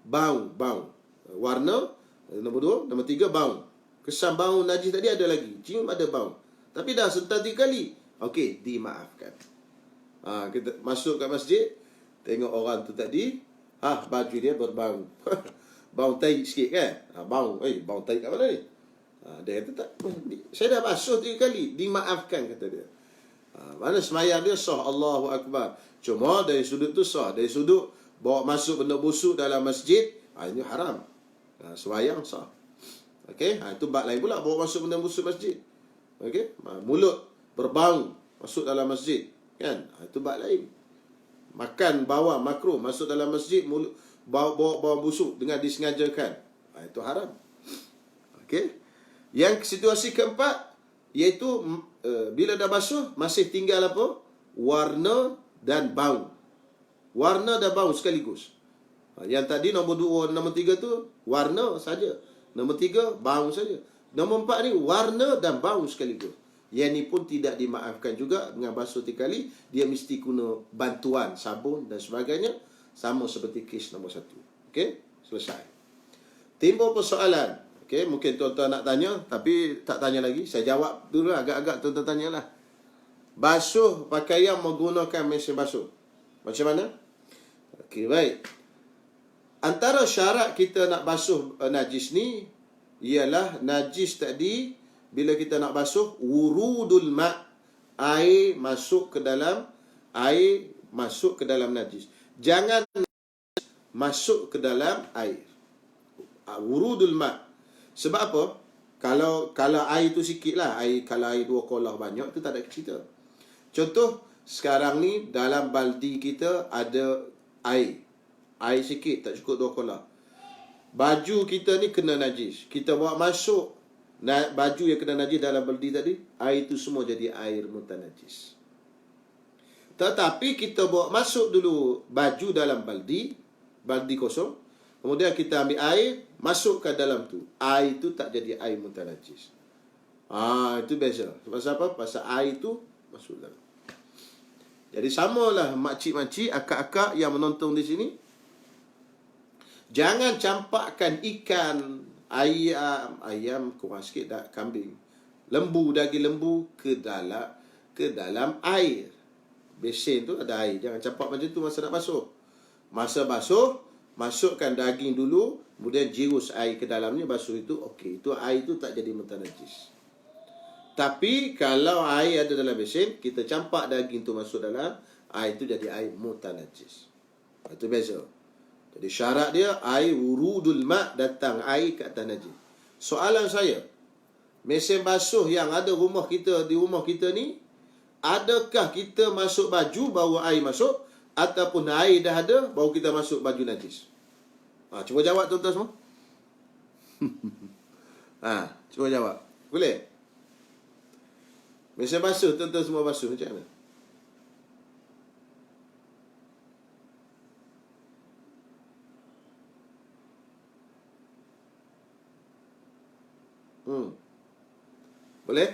bau. Warna, nombor 2. Nombor 3, bau. Kesan bau najis tadi ada lagi. Cium ada bau. Tapi dah sentuh 3 kali. Okey, dimaafkan. Kita masuk kat masjid, tengok orang tu tadi, baju dia berbau. Bau tai sikit kan? Bau tai kat mana ni? Dia kata tak, saya dah basuh 3 kali, dimaafkan kata dia. Mana semayang dia sah, Allahu Akbar. Cuma dari sudut tu sah, dari sudut bawa masuk benda busuk dalam masjid, ini haram. Semayang sah. Okey, itu bab lain pula, bawa masuk benda busuk masjid. Okey, mulut berbau masuk dalam masjid, kan? Itu bab lain. Makan bawang makruh masuk dalam masjid, mulut bawa busuk dengan disengajakan, itu haram. Okey. Yang situasi keempat, iaitu bila dah basuh, masih tinggal apa? Warna dan bau. Warna dan bau sekaligus. Yang tadi nombor 2, nombor 3 tu warna saja. Nombor 3 bau saja. Nombor 4 ni warna dan bau sekaligus. Yang ni pun tidak dimaafkan juga. Dengan basuh 3 kali, dia mesti guna bantuan sabun dan sebagainya. Sama seperti kes nombor 1. Okey, selesai. Timbul persoalan. Okey, mungkin tuan-tuan nak tanya, tapi tak tanya lagi. Saya jawab dulu lah, agak-agak tuan-tuan tanyalah. Basuh pakaian menggunakan mesin basuh. Macam mana? Okey, baik. Antara syarat kita nak basuh najis ni, ialah najis tadi, bila kita nak basuh, wurudul ma', air masuk ke dalam najis. Jangan masuk ke dalam air. Wurudul ma'. Sebab apa? Kalau air tu sikit lah, kalau air 2 kolah banyak, tu tak ada cerita. Contoh, sekarang ni dalam baldi kita ada air. Air sikit, tak cukup 2 kolah. Baju kita ni kena najis. Kita bawa masuk baju yang kena najis dalam baldi tadi, air tu semua jadi air mutanajis. Tetapi kita bawa masuk dulu baju dalam baldi kosong. Kemudian kita ambil air, masukkan dalam tu. Air tu tak jadi air mutanajis. Itu beza. Pasal apa? Pasal air tu masuk dalam. Jadi samalah makcik-makcik, akak-akak yang menonton di sini. Jangan campakkan ikan, ayam kurang sikit dah, kambing, daging lembu ke dalam air. Besen tu ada air. Jangan campak macam tu masa nak basuh. Masa basuh, masukkan daging dulu, kemudian jirus air ke dalamnya, basuh itu, okey. Itu air itu tak jadi mutanajis. Tapi kalau air ada dalam besen, kita campak daging tu masuk dalam, air itu jadi air mutanajis. Itu beza. Jadi syarat dia, air wurudul ma', datang air ke atas najis. Soalan saya, mesin basuh yang ada di rumah kita ni, adakah kita masuk baju baru air masuk, ataupun air dah ada baru kita masuk baju najis? Cuba jawab tuan-tuan semua. Cuba jawab. Boleh? Mesin basuh, tuan-tuan semua basuh macam mana? Boleh?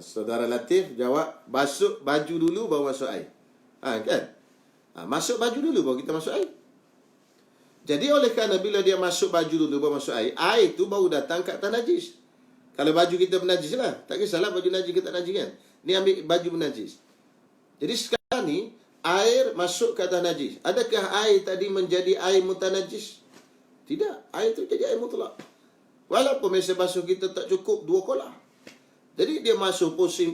Saudara Latif jawab, basuh baju dulu baru masuk air. Kan? Masuk baju dulu baru kita masuk air. Jadi oleh kerana bila dia masuk baju dulu baru masuk air, air tu baru datang kat atas najis. Kalau baju kita bernajis lah, tak kisahlah baju najis ke tak najis kan. Ni ambil baju bernajis. Jadi sekarang ni, air masuk ke atas najis. Adakah air tadi menjadi air mutanajis? Tidak. Air tu jadi air mutlak. Walaupun mesin basuh kita tak cukup 2 kolah. Jadi dia masuk pusing,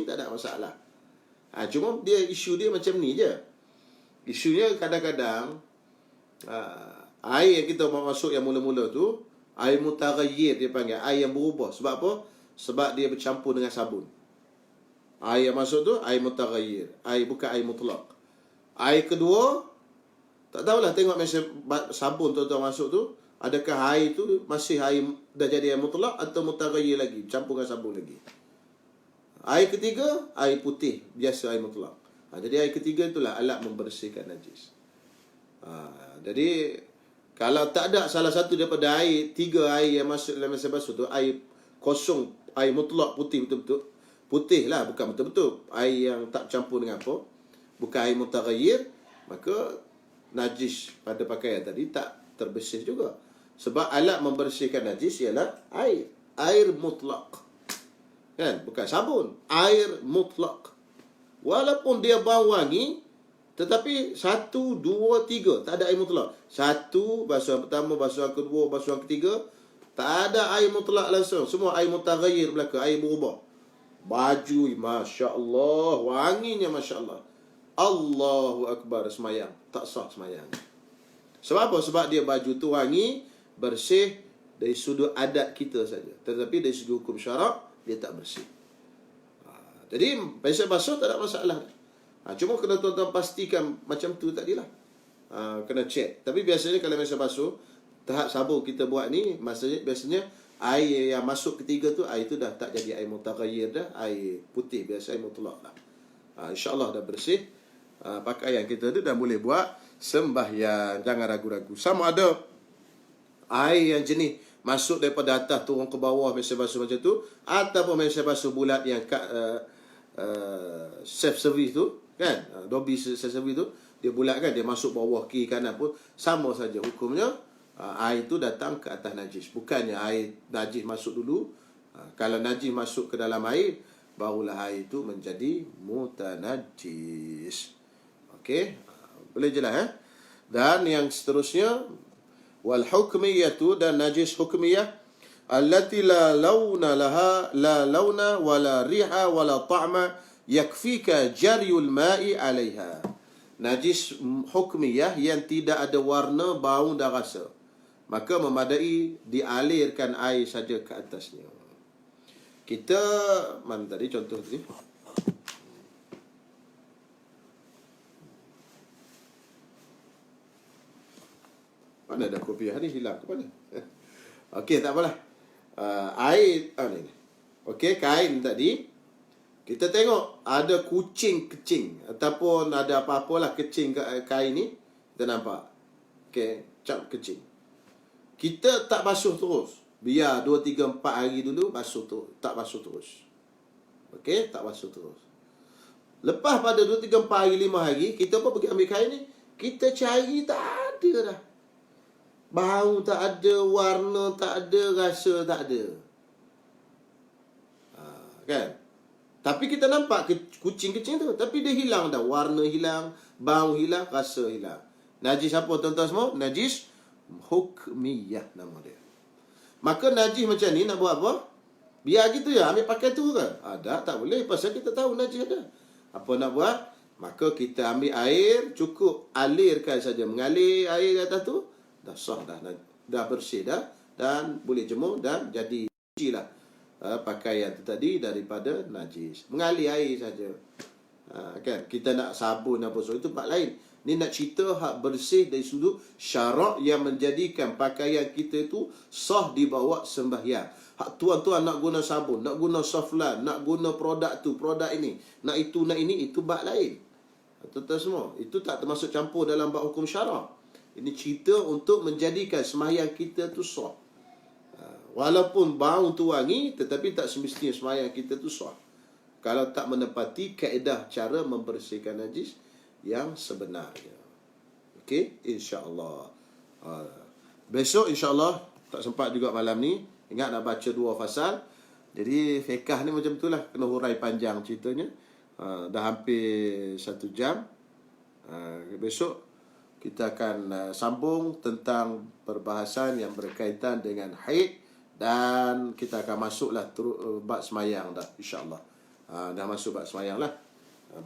tak ada masalah. Cuma isu dia macam ni je. Isunya kadang-kadang air yang kita masuk yang mula-mula tu, air mutaghayyir dia panggil, air yang berubah. Sebab apa? Sebab dia bercampur dengan sabun. Air yang masuk tu air mutaghayyir, air bukan air mutlak. Air kedua, tak tahulah, tengok mesin sabun tuan-tuan masuk tu, adakah air tu masih air dah jadi air mutlak atau mutaghayyir lagi, campur dengan sabun lagi. Air ketiga, air putih, biasa air mutlak. Jadi air ketiga itulah alat membersihkan najis. Jadi Kalau tak ada salah satu daripada air, 3 air yang masuk dalam masa basuh tu, air kosong, air mutlak putih betul-betul, putih lah, bukan betul-betul air yang tak campur dengan apa, bukan air mutaghayyir, maka najis pada pakaian tadi tak terbersih juga. Sebab alat membersihkan najis ialah air mutlak, kan? Bukan sabun, air mutlak. Walaupun dia bau wangi, tetapi 1, 2, 3 tak ada air mutlak. 1, basuhan pertama, basuhan kedua, basuhan ketiga, tak ada air mutlak langsung. Semua air mutaghayyir belaka, air berubah. Baju, Masya Allah, wanginya Masya Allah. Allahu Akbar, semayang. Tak sah semayang. Sebab apa? Sebab dia baju tu wangi, bersih dari sudut adat kita saja. Tetapi dari sudut hukum syarak, dia tak bersih. Jadi, biasa basuh tak ada masalah. Cuma kena tuan-tuan pastikan macam tu tadilah. Kena check. Tapi biasanya kalau biasa basuh, tahap sabun kita buat ni, biasanya air yang masuk ketiga tu, air tu dah tak jadi air mutaghayyir dah, air putih biasa, air mutlak lah. InsyaAllah dah bersih pakaian kita tu, dah boleh buat sembahyang. Jangan ragu-ragu. Sama ada air yang jenis masuk daripada atas turun ke bawah, biasa basuh macam tu, ataupun biasa basuh bulat yang kat self-service tu, kan? Dobby self-service tu, dia bulat kan, dia masuk bawah kiri kanan pun sama saja hukumnya. Air tu datang ke atas najis, bukannya air najis masuk dulu. Kalau najis masuk ke dalam air, barulah air itu menjadi mutanajis. Okey, boleh jelas Dan yang seterusnya, wal hukmiyatu, dan najis hukmiyah, allati la launa laha, la launa wala riha wala ta'ma yakfika jaryul ma'i 'alaiha. Najis hukmiyah yang tidak ada warna, bau dan rasa, maka memadai dialirkan air saja ke atasnya. Kita mana tadi contoh tadi? Mana dah kopiah ni, hilang ke mana? Okey, tak apalah. Air ni. Okey, kain tadi kita tengok ada kucing kecing ataupun ada apa-apalah kecing kain ni, kita nampak. Okey, cap kecing. Kita tak basuh terus. Biar 2, 3, 4 hari dulu basuh tu, tak basuh terus. Okey, tak basuh terus. Lepas pada 2, 3, 4 hari, 5 hari, kita pun pergi ambil kain ni, kita cari tak ada dah. Bau tak ada, warna tak ada, rasa tak ada. Kan? Tapi kita nampak kucing-kucing tu, tapi dia hilang dah. Warna hilang, bau hilang, rasa hilang. Najis apa tuan-tuan semua? Najis hukmiyah nama dia. Maka najis macam ni nak buat apa? Biar gitu ya, ambil pakai tu ke? Ada, tak boleh. Pasal kita tahu najis ada. Apa nak buat? Maka kita ambil air, cukup alirkan saja. Mengalir air di atas tu, dah sah dah, bersih dah, dan boleh jemur dan jadi suci lah pakaian tu tadi daripada najis. Mengalir air saja. Kan? Kita nak sabun apa so, itu bab lain. Ni nak cerita hak bersih dari sudut syarak yang menjadikan pakaian kita itu sah dibawa sembahyang. Hak tuan-tuan nak guna sabun, nak guna soflan, nak guna produk tu, produk ini, nak itu, nak ini, itu bab lain. Tuan-tuan semua, itu tak termasuk campur dalam bab hukum syarak. Ini cerita untuk menjadikan sembahyang kita tu sah. Walaupun bau tu wangi, tetapi tak semestinya sembahyang kita tu sah kalau tak menepati kaedah cara membersihkan najis yang sebenarnya. Okey, insya-Allah. Besok insya-Allah, tak sempat juga malam ni. Ingat nak baca 2 fasal. Jadi fiqh ni macam itulah, kena hurai panjang ceritanya. Dah hampir 1 jam. Besok kita akan sambung tentang perbahasan yang berkaitan dengan haid, dan kita akan masuklah bab semayang dah, insya-Allah. Dah masuk bab semayang lah.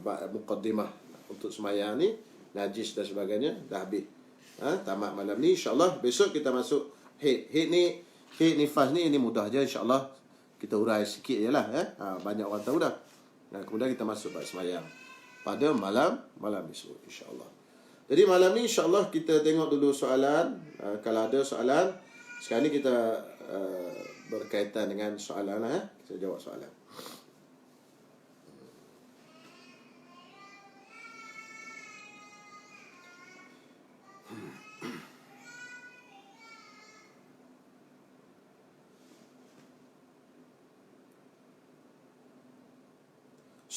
Bab muqaddimah untuk semayang ni, najis dan sebagainya dah habis. Tamat malam ni, insya-Allah. Besok kita masuk haid. Haid nifas ni, ini mudah je, insya-Allah. Kita urai sikit je lah. Banyak orang tahu dah. Kemudian kita masuk bab semayang pada malam esok, insya-Allah. Jadi malam ni insya-Allah kita tengok dulu soalan. Kalau ada soalan, sekarang ni kita berkaitan dengan soalan lah. Kita jawab soalan.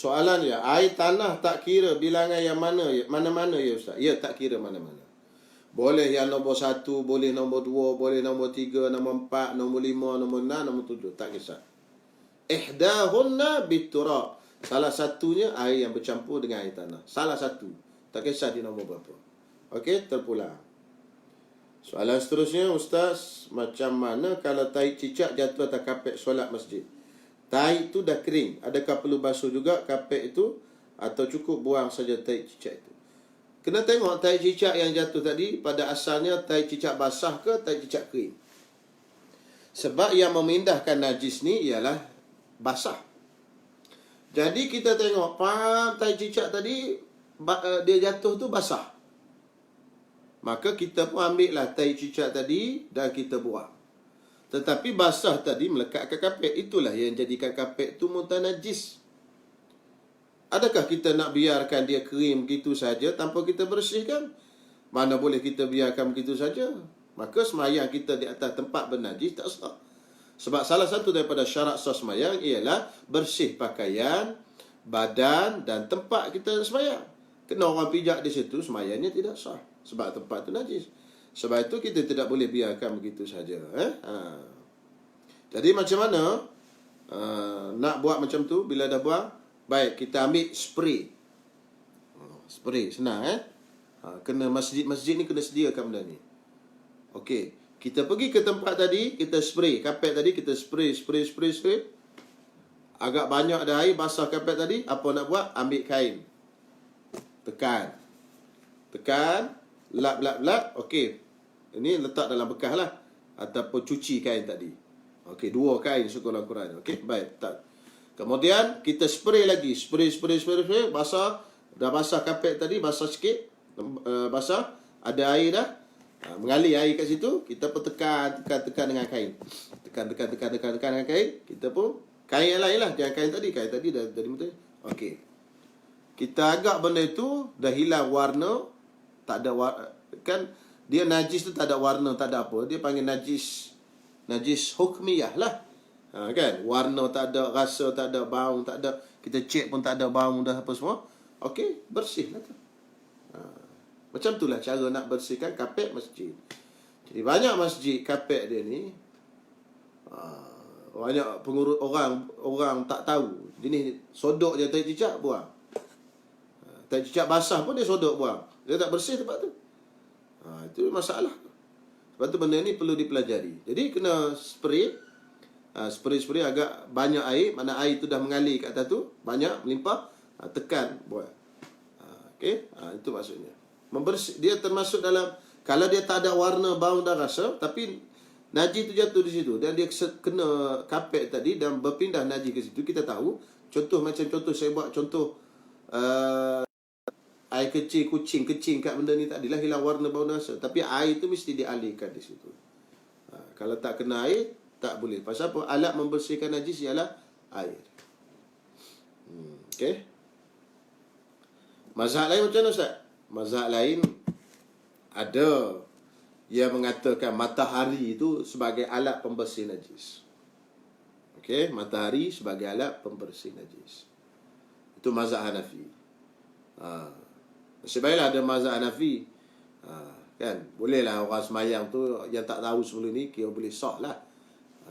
Soalan ya, air tanah tak kira bilangan yang mana-mana ya Ustaz? Ya, tak kira mana-mana. Boleh yang nombor 1, boleh nombor 2, boleh nombor 3, nombor 4, nombor 5, nombor 6, nombor 7. Tak kisah. Ihdahunna biturab. Salah satunya air yang bercampur dengan air tanah. Salah satu. Tak kisah di nombor berapa. Okey, terpulang. Soalan seterusnya, Ustaz, macam mana kalau tahi cicak jatuh atas kapet solat masjid? Tahi itu dah kering. Adakah perlu basuh juga kapet itu? Atau cukup buang saja tahi cicak itu? Kena tengok tahi cicak yang jatuh tadi, pada asalnya tahi cicak basah ke tahi cicak kering. Sebab yang memindahkan najis ni ialah basah. Jadi kita tengok tahi cicak tadi, dia jatuh tu basah. Maka kita pun ambil lah tahi cicak tadi dan kita buang. Tetapi basah tadi melekat ke kapet. Itulah yang jadikan kapet tu mutanajis. Adakah kita nak biarkan dia kering begitu saja tanpa kita bersihkan? Mana boleh kita biarkan begitu saja? Maka semayang kita di atas tempat bernajis tak sah. Sebab salah satu daripada syarat sah semayang ialah bersih pakaian, badan dan tempat kita semayang. Kena orang pijak di situ, semayangnya tidak sah. Sebab tempat itu najis. Sebab itu kita tidak boleh biarkan begitu saja. Jadi macam mana nak buat macam tu? Bila dah buang, baik kita ambil spray. Spray senang kena masjid-masjid ni kena sediakan benda ni. Okey, kita pergi ke tempat tadi, kita spray kapet tadi, kita spray. Agak banyak ada air basah kapet tadi, apa nak buat? Ambil kain, tekan, lap. Okey, ini letak dalam bekas lah, ataupun cuci kain tadi. Okey, 2 kain sekurang-kurangnya. Okey, baik, tak. Kemudian kita spray lagi, spray, basah. Dah basah kapet tadi, basah sikit, basah, ada air dah, mengalir air kat situ. Kita pun tekan dengan kain, tekan dengan kain. Kita pun kain yang lain lah, jangan kain tadi dah jadi betul. Okey, kita agak benda itu dah hilang warna, tak ada warna. Kan dia najis tu tak ada warna, tak ada apa. Dia panggil najis hukmiyah lah. Kan? Warna tak ada, rasa tak ada, bau tak ada. Kita cek pun tak ada bau dah apa semua. Okey, bersih lah tu. Macam itulah cara nak bersihkan kapet masjid. Jadi banyak masjid kapet dia ni, banyak pengurus orang tak tahu. Jenis sodok je tahi cicak buang. Tahi cicak basah pun dia sodok buang. Dia tak bersih tempat tu. Itu masalah. Sebab tu benda ni perlu dipelajari. Jadi kena spray agak banyak air. Mana air tu dah mengalir kat atas tu, banyak, melimpah, tekan, buat. Okey, itu maksudnya. Membersih, dia termasuk dalam, kalau dia tak ada warna, bau dan rasa, tapi najis tu jatuh di situ dan dia kena kapet tadi dan berpindah najis ke situ, kita tahu. Contoh saya buat contoh air kecil, kucing kat benda ni tak adalah hilang warna, bau dan rasa. Tapi air tu mesti dialihkan di situ. Kalau tak kena air, tak boleh. Pasal apa? Alat membersihkan najis ialah air. Okey. Mazhab lain macam mana Ustaz? Mazhab lain ada yang mengatakan matahari itu sebagai alat pembersih najis. Okey, matahari sebagai alat pembersih najis. Itu mazhab Hanafi. Sebaiknya ada mazhab Hanafi. Kan? Bolehlah orang semayang tu yang tak tahu sebelum ni kira boleh sah lah.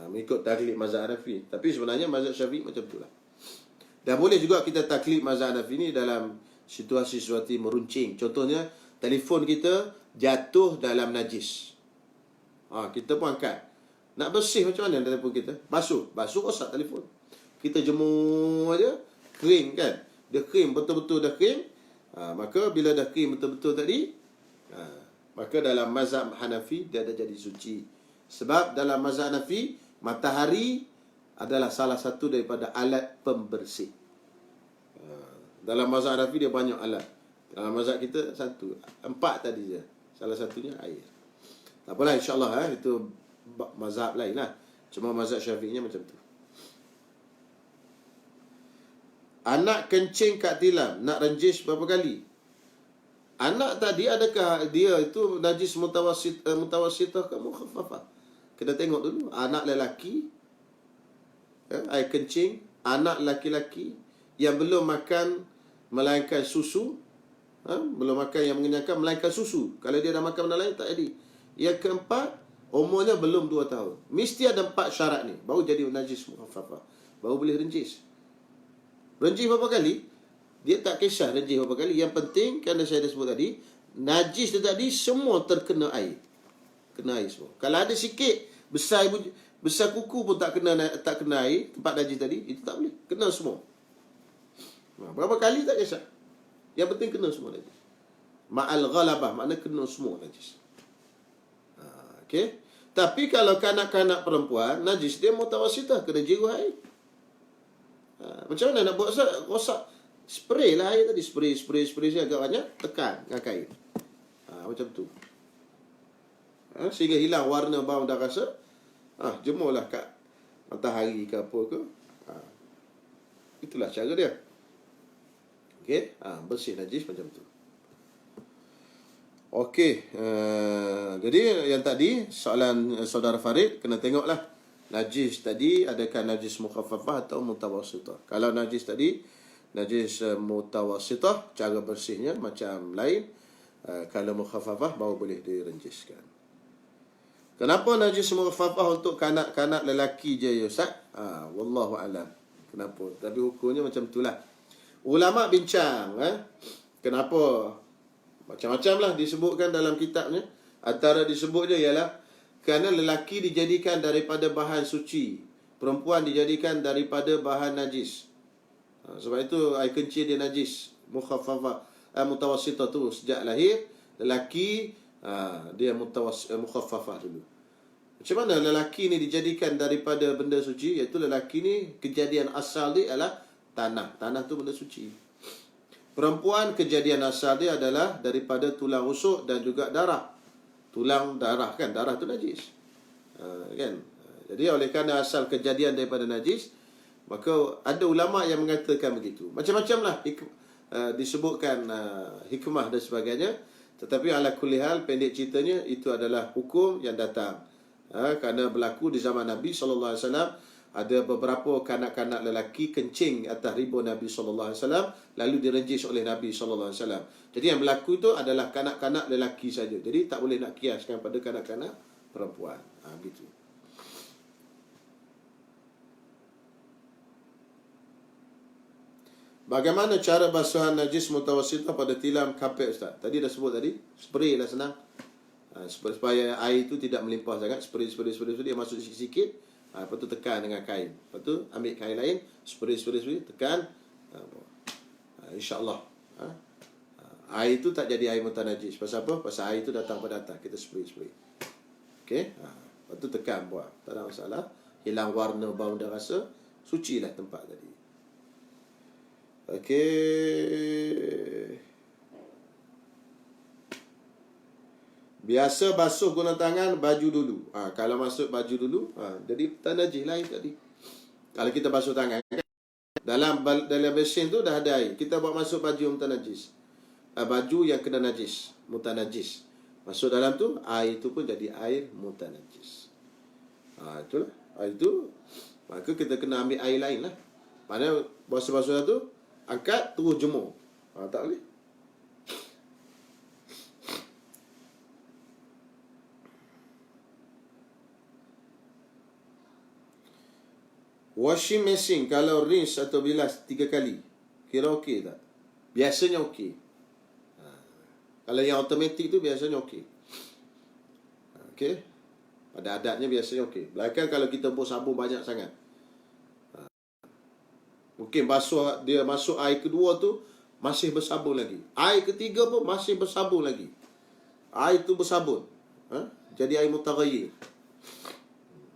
Mengikut taklid mazhab Hanafi. Tapi sebenarnya mazhab Syafi'i macam itulah. Dan boleh juga kita taklid mazhab Hanafi ni dalam situasi meruncing. Contohnya, telefon kita jatuh dalam najis. Kita pun angkat. Nak bersih macam mana telefon kita? Basuh rosak telefon. Kita jemur aja, kering kan? Dia kering, betul-betul dah kering. Maka bila dah kering betul-betul tadi, maka dalam mazhab Hanafi dia dah jadi suci. Sebab dalam mazhab Hanafi, matahari adalah salah satu daripada alat pembersih. Dalam mazhab Hanafi dia banyak alat. Dalam mazhab kita 4 tadi je. Salah satunya air. Tak apalah, insyaAllah itu mazhab lain lah. Cuma mazhab Syafi'inya macam tu. Anak kencing kat tilam, nak renjis berapa kali? Anak tadi adakah dia itu najis mutawassitah ke mukhaffafah? Kita tengok dulu. Anak lelaki, air kencing, anak lelaki-lelaki yang belum makan melainkan susu. Belum makan yang mengenyangkan melainkan susu. Kalau dia dah makan benda lain, tak jadi. Yang keempat, umurnya belum 2 tahun. Mesti ada 4 syarat ni, baru jadi najis mukhaffafah, baru boleh renjis. Renjis berapa kali? Dia tak kisah renjis berapa kali. Yang penting, kerana saya dah sebut tadi, najis tu tadi semua terkena air. Kena air semua. Kalau ada sikit besar kuku pun tak kena air, tempat najis tadi, itu tak boleh. Kena semua. Berapa kali tak kisah. Yang penting kena semua najis. Ma'al ghalabah, makna kena semua najis. Okey. Tapi kalau kanak-kanak perempuan, najis dia mutawasitah, kena jiwa air. Macam mana nak buat rosak? Spray lah air tadi. Spray agak banyak, tekan dengan kain. Macam tu. Sehingga hilang warna bau dan rasa. Jemurlah kat matahari ke apa ke. Itulah cara dia. Okey, bersih najis macam tu. Okey, jadi yang tadi soalan saudara Farid, kena tengoklah najis tadi adakah najis mukhaffafah atau mutawassithah. Kalau najis tadi najis mutawassithah, cara bersihnya macam lain. Kalau mukhaffafah baru boleh direnjiskan. Kenapa najis mukhaffafah untuk kanak-kanak lelaki je ya Ustaz? Wallahu alam. Kenapa? Tapi hukumnya macam itulah. Ulama bincang, kenapa? Macam-macam lah disebutkan dalam kitabnya. Antara disebutnya ialah kerana lelaki dijadikan daripada bahan suci, perempuan dijadikan daripada bahan najis. Sebab itu air kencing dia najis, mutawassithah tu sejak lahir. Lelaki dia mukhaffafah dulu. Macam mana lelaki ni dijadikan daripada benda suci? Iaitu lelaki ni kejadian asal dia adalah tanah. Tanah tu benda suci. Perempuan kejadian asal dia adalah daripada tulang rusuk dan juga darah. Tulang darah kan, darah tu najis. Kan? Jadi oleh kerana asal kejadian daripada najis, maka ada ulama yang mengatakan begitu. Macam-macam lah disebutkan hikmah dan sebagainya. Tetapi ala kulli hal, pendek ceritanya, itu adalah hukum yang datang. Kerana berlaku di zaman Nabi SAW, ada beberapa kanak-kanak lelaki kencing atas riba Nabi SAW, lalu direnjis oleh Nabi SAW. Jadi yang berlaku itu adalah kanak-kanak lelaki saja. Jadi tak boleh nak kiaskan pada kanak-kanak perempuan. Begitu. Bagaimana cara basuhan najis mutawassithah pada tilam kapet Ustaz? Tadi dah sebut tadi, spray lah senang. Supaya air itu tidak melimpah sangat, spray dia masuk sikit-sikit. Lepas tu tekan dengan kain. Lepas tu ambil kain lain, spray, tekan. InsyaAllah air itu tak jadi air mutanajis. Pasal apa? Pasal air itu datang pada atas. Kita spray. Okey. Lepas tu tekan buat. Tak ada masalah. Hilang warna, bau dan rasa. Sucilah tempat tadi. Okey. Biasa basuh guna tangan, baju dulu. Kalau masuk baju dulu, jadi tak najis lain tadi. Kalau kita basuh tangan, dalam mesin tu dah ada air. Kita buat masuk baju mutanajis. Baju yang kena najis, mutanajis. Masuk dalam tu, air tu pun jadi air mutanajis. Itulah. Air tu, maka kita kena ambil air lain lah. Mana basuh-basuh tu, angkat, terus jemur. Tak boleh. Washing machine kalau rinse atau bilas 3 kali, kira okey tak? Biasanya okey. Kalau yang automatik tu biasanya okey. Okey. Pada adatnya biasanya okey. Belakang kalau kita buang sabun banyak sangat. Mungkin basuh dia masuk air kedua tu masih bersabun lagi. Air ketiga pun masih bersabun lagi. Air tu bersabun. Jadi air mutaghayyir.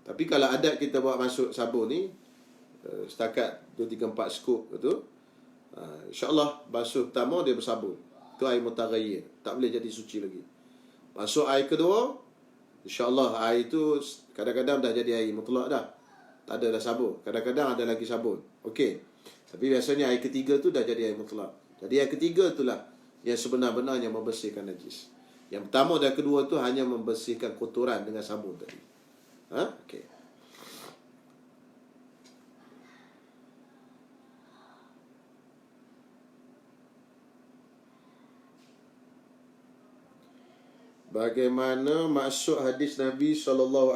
Tapi kalau adat kita buat masuk sabun ni setakat 2, 3, 4 skop tu, insyaAllah basuh pertama dia bersabun. Itu air mutaghayyir, tak boleh jadi suci lagi. Masuk air kedua, insyaAllah air tu kadang-kadang dah jadi air mutlak dah. Tak ada dah sabun. Kadang-kadang ada lagi sabun. Okey. Tapi biasanya air ketiga tu dah jadi air mutlak. Jadi air ketiga itulah yang sebenar-benarnya membersihkan najis. Yang pertama dan kedua tu hanya membersihkan kotoran dengan sabun tadi. Okey. bagaimana maksud hadis Nabi SAW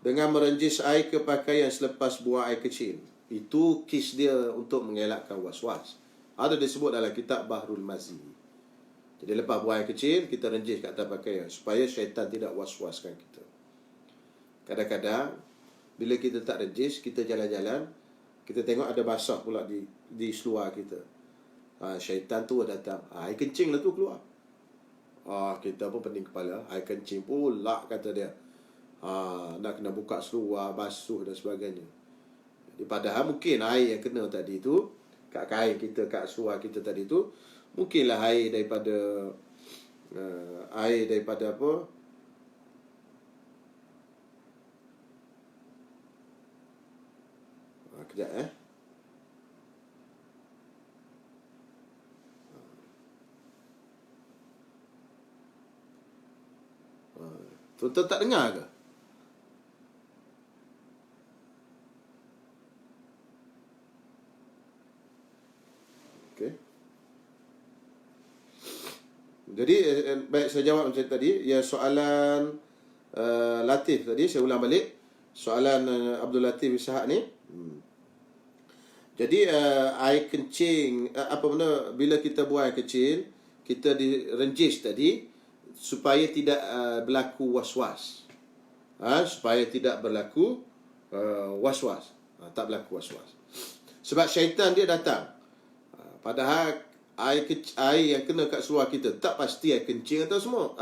dengan merenjis air ke pakaian selepas buang air kecil. Itu kis dia untuk mengelakkan was-was. Ada disebut dalam kitab Bahrul Mazi. Jadi lepas buang air kecil, kita renjis kat atas pakaian supaya syaitan tidak was-waskan kita. Kadang-kadang bila kita tak renjis, kita jalan-jalan, kita tengok ada basah pula di seluar kita. Syaitan tu datang, air kencing lah tu keluar. Kita pun pening kepala, air kencing pula kata dia. Nak kena buka seluar, basuh dan sebagainya. Jadi padahal mungkin air yang kena tadi tu, kat kain kita, kat seluar kita tadi tu, mungkinlah air daripada apa? Kejap Tuan-tuan tak dengar ke? Okey. Jadi baik, saya jawab macam tadi. Ya, soalan Latif tadi, saya ulang balik. Soalan Abdul Latif Ishaq ni. Jadi air kencing, bila kita buang air kecil, kita direnjis tadi supaya tidak berlaku was-was. Supaya tidak berlaku was-was. Tak berlaku was-was. Sebab syaitan dia datang. Padahal air yang kena kat seluar kita tak pasti air kencing atau semua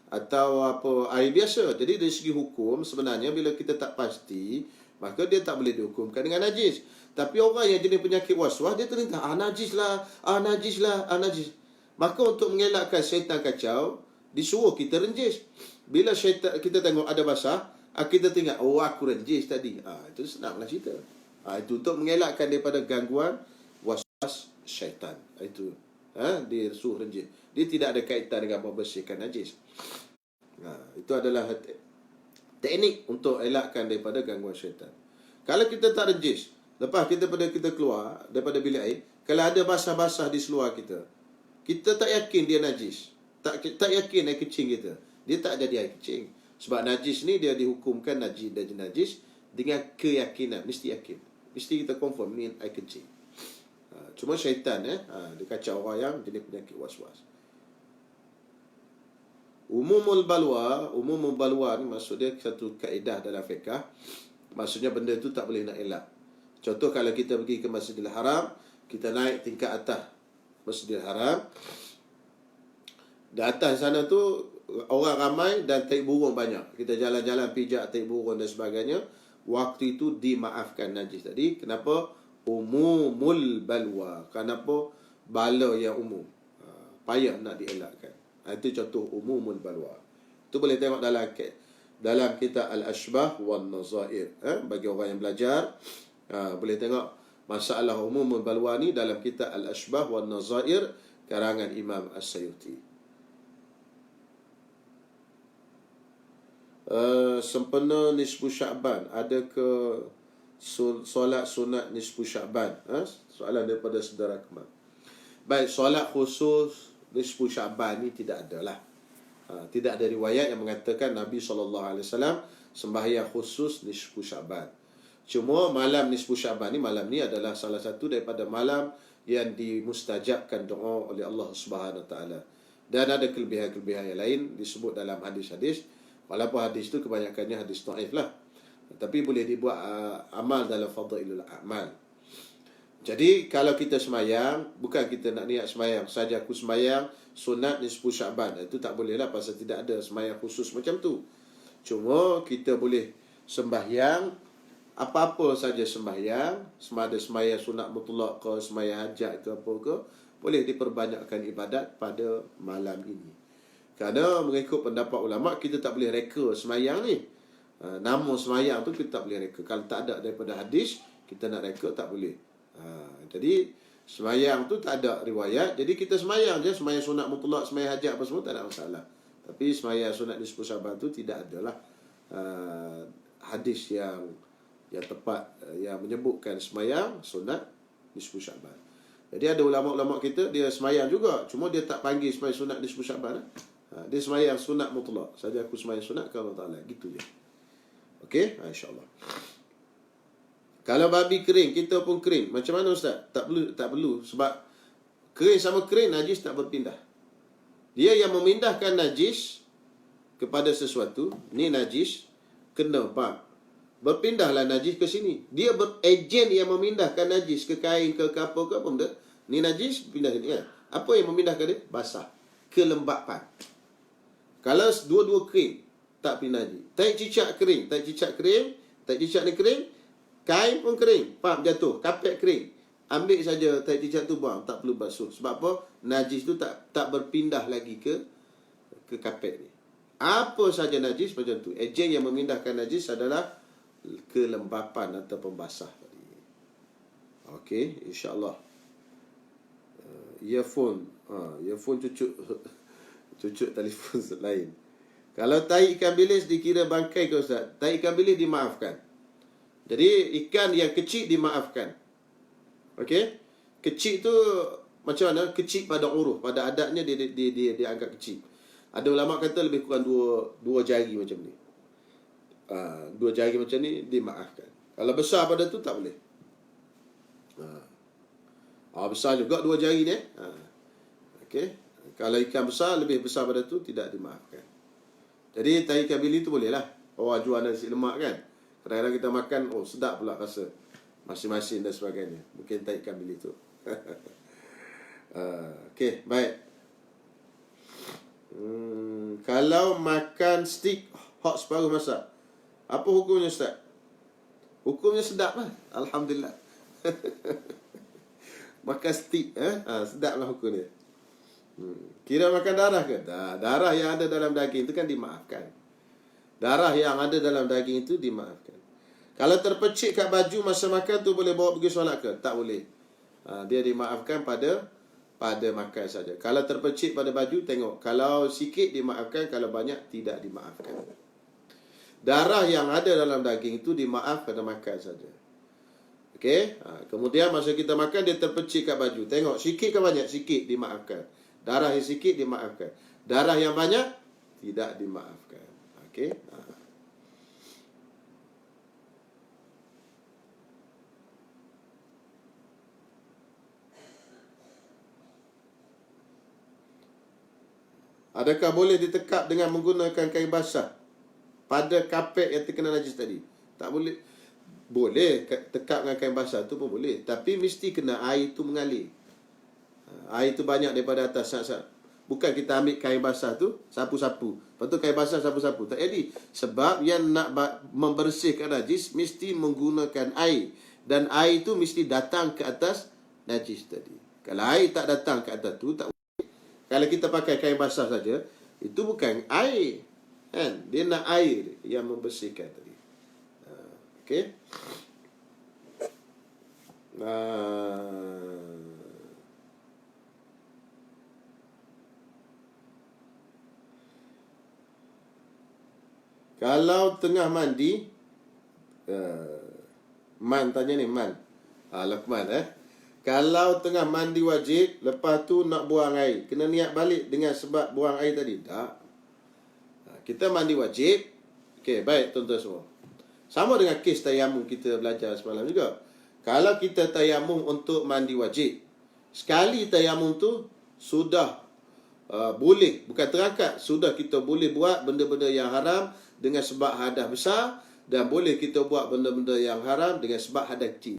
atau apa air biasa. Jadi dari segi hukum sebenarnya bila kita tak pasti, maka dia tak boleh dihukumkan dengan najis. Tapi orang yang jenis penyakit was-was, dia terintah najis lah. Maka untuk mengelakkan syaitan kacau, disuruh kita renjis. Bila syaitan kita tengok ada basah, kita tengok, aku renjis tadi. Itu senanglah cerita. Itu untuk mengelakkan daripada gangguan was-was syaitan. Itu dia suruh renjis. Dia tidak ada kaitan dengan membersihkan najis. Itu adalah teknik untuk elakkan daripada gangguan syaitan. Kalau kita tak renjis, lepas kita keluar daripada bilik air, kalau ada basah-basah di seluar kita, kita tak yakin dia najis. Tak yakin air kecing kita. Dia tak jadi air kecing. Sebab najis ni dia dihukumkan najis dengan keyakinan. Mesti yakin. Mesti kita confirm ni air kecing. Cuma syaitan dia kacau orang yang jenis penyakit was-was. Umumul balwa ni maksud dia satu kaedah dalam fiqh. Maksudnya benda tu tak boleh nak elak. Contoh kalau kita pergi ke Masjidil Haram, kita naik tingkat atas Masjidil Haram. Di atas sana tu orang ramai dan taik burung banyak. Kita jalan-jalan pijak taik burung dan sebagainya. Waktu itu dimaafkan najis tadi. Kenapa? Umumul balwa. Kenapa? Bala yang umum. Payah nak dielakkan. Itu contoh umumul balwa. Itu boleh tengok dalam kitab Al-Ashbah wan Nazair. Bagi orang yang belajar, boleh tengok masalah umumul balwa ni dalam kitab Al-Ashbah wan Nazair karangan Imam As-Sayuti. Sempena nisfu Sya'ban, ada ke solat sunat nisfu Sya'ban? Soalan daripada saudara Kemal. Baik, solat khusus nisfu Sya'ban ni tidak adalah. Tidak ada riwayat yang mengatakan Nabi SAW sembahyang khusus nisfu Sya'ban. Cuma malam nisfu Sya'ban ni, malam ni adalah salah satu daripada malam yang dimustajabkan doa oleh Allah Subhanahu Wa Taala. Dan ada kelebihan-kelebihan yang lain disebut dalam hadis-hadis. Walaupun hadis tu kebanyakannya hadis dhaif lah. Tapi boleh dibuat amal dalam fadailul a'mal. Jadi kalau kita semayang, bukan kita nak niat semayang saja, aku semayang sunat nisfu Sya'ban, itu tak boleh lah, pasal tidak ada semayang khusus macam tu. Cuma kita boleh sembahyang apa-apa saja sembahyang, sama ada sembahyang sunat mutlak ke, sembahyang hajat ke apa ke, boleh diperbanyakkan ibadat pada malam ini. Kerana mengikut pendapat ulama, kita tak boleh reka sembahyang ni. Nama sembahyang tu kita tak boleh reka. Kalau tak ada daripada hadis, kita nak reka tak boleh. Jadi sembahyang tu tak ada riwayat. Jadi kita sembahyang je, sembahyang sunat mutlak, sembahyang hajat apa semua tak ada masalah. Tapi sembahyang sunat nisfu Sya'ban tu tidak adalah hadis yang tepat yang menyebutkan sembahyang sunat nisfu Sya'ban. Jadi ada ulama-ulama kita dia sembahyang juga, cuma dia tak panggil sembahyang sunat nisfu Sya'ban. Dia semayang sunat mutlak. Saja aku semayang sunat ke Allah Ta'ala. Gitu je. Okey? InsyaAllah. Kalau babi kering, kita pun kering. Macam mana Ustaz? Tak perlu. Sebab kering sama kering, najis tak berpindah. Dia yang memindahkan najis kepada sesuatu. Ni najis. Kena, faham? Berpindahlah najis ke sini. Dia ejen yang memindahkan najis ke kain ke apa ke apa benda. Ni najis, pindah ke ni kan? Apa yang memindahkan dia? Basah. Kelembapan. Kalau dua-dua kering, tak pindah najis. Tai cicak kering. Tai cicak ni kering. Kain pun kering. Faham? Jatuh. Kapet kering. Ambil saja tai cicak tu buang. Tak perlu basuh. Sebab apa? Najis tu tak berpindah lagi ke kapet ni. Apa saja najis macam tu. Ejen yang memindahkan najis adalah kelembapan atau pembasah tadi. Okey, insya-Allah. Earphone. Earphone cucuk telefon lain. Kalau tai ikan bilis dikira bangkai ke Ustaz? Tai ikan bilis dimaafkan. Jadi ikan yang kecil dimaafkan. Okey? Kecil tu macam mana? Kecil pada uruf, pada adatnya dia anggap kecil. Ada ulama kata lebih kurang dua jari macam ni. Dua jari macam ni dimaafkan. Kalau besar pada tu tak boleh. Besar juga dua jari ni. Okey. Kalau ikan besar, lebih besar pada tu tidak dimaafkan. Jadi tai ikan bilis tu boleh lah. Orang jual nasi lemak kan. Kadang-kadang kita makan, sedap pula rasa. Masing-masing dan sebagainya. Mungkin tai ikan bilis tu. Okey, baik. Kalau makan stik hot separuh masak, apa hukumnya Ustaz? Hukumnya sedap lah. Alhamdulillah. Makan stik, sedap lah hukumnya. Kira makan darah ke? Darah yang ada dalam daging itu kan dimaafkan. Darah yang ada dalam daging itu dimaafkan. Kalau terpecik kat baju masa makan tu boleh bawa pergi solat ke? Tak boleh. Dia dimaafkan pada makan saja. Kalau terpecik pada baju, tengok. Kalau sikit dimaafkan, kalau banyak tidak dimaafkan. Darah yang ada dalam daging itu dimaaf pada makan saja. Okey? Kemudian masa kita makan dia terpecik kat baju. Tengok, sikit ke banyak? Sikit dimaafkan. Darah yang sikit dimaafkan. Darah yang banyak tidak dimaafkan. Okey? Adakah boleh ditekap dengan menggunakan kain basah pada kapet yang terkena najis tadi? Tak boleh. Boleh tekap dengan kain basah tu pun boleh. Tapi mesti kena air tu mengalir. Air tu banyak daripada atas. Bukan kita ambil kain basah tu, sapu-sapu. Lepas tu kain basah sapu-sapu. Tak jadi. Sebab yang nak membersihkan najis, mesti menggunakan air. Dan air tu mesti datang ke atas najis tadi. Kalau air tak datang ke atas tu, tak. Kalau kita pakai kain basah saja, itu bukan air. Kan? Dia nak air yang membersihkan tadi. Okey. Kalau tengah mandi, Man tanya ni, Man. Luqman Kalau tengah mandi wajib, lepas tu nak buang air, kena niat balik dengan sebab buang air tadi? Tak. Kita mandi wajib. Okey, baik tuan-tuan semua. Sama dengan kes tayamum kita belajar semalam juga. Kalau kita tayamum untuk mandi wajib, sekali tayamum tu sudah boleh, bukan terangkat, sudah kita boleh buat benda-benda yang haram dengan sebab hadas besar, dan boleh kita buat benda-benda yang haram dengan sebab hadas kecil.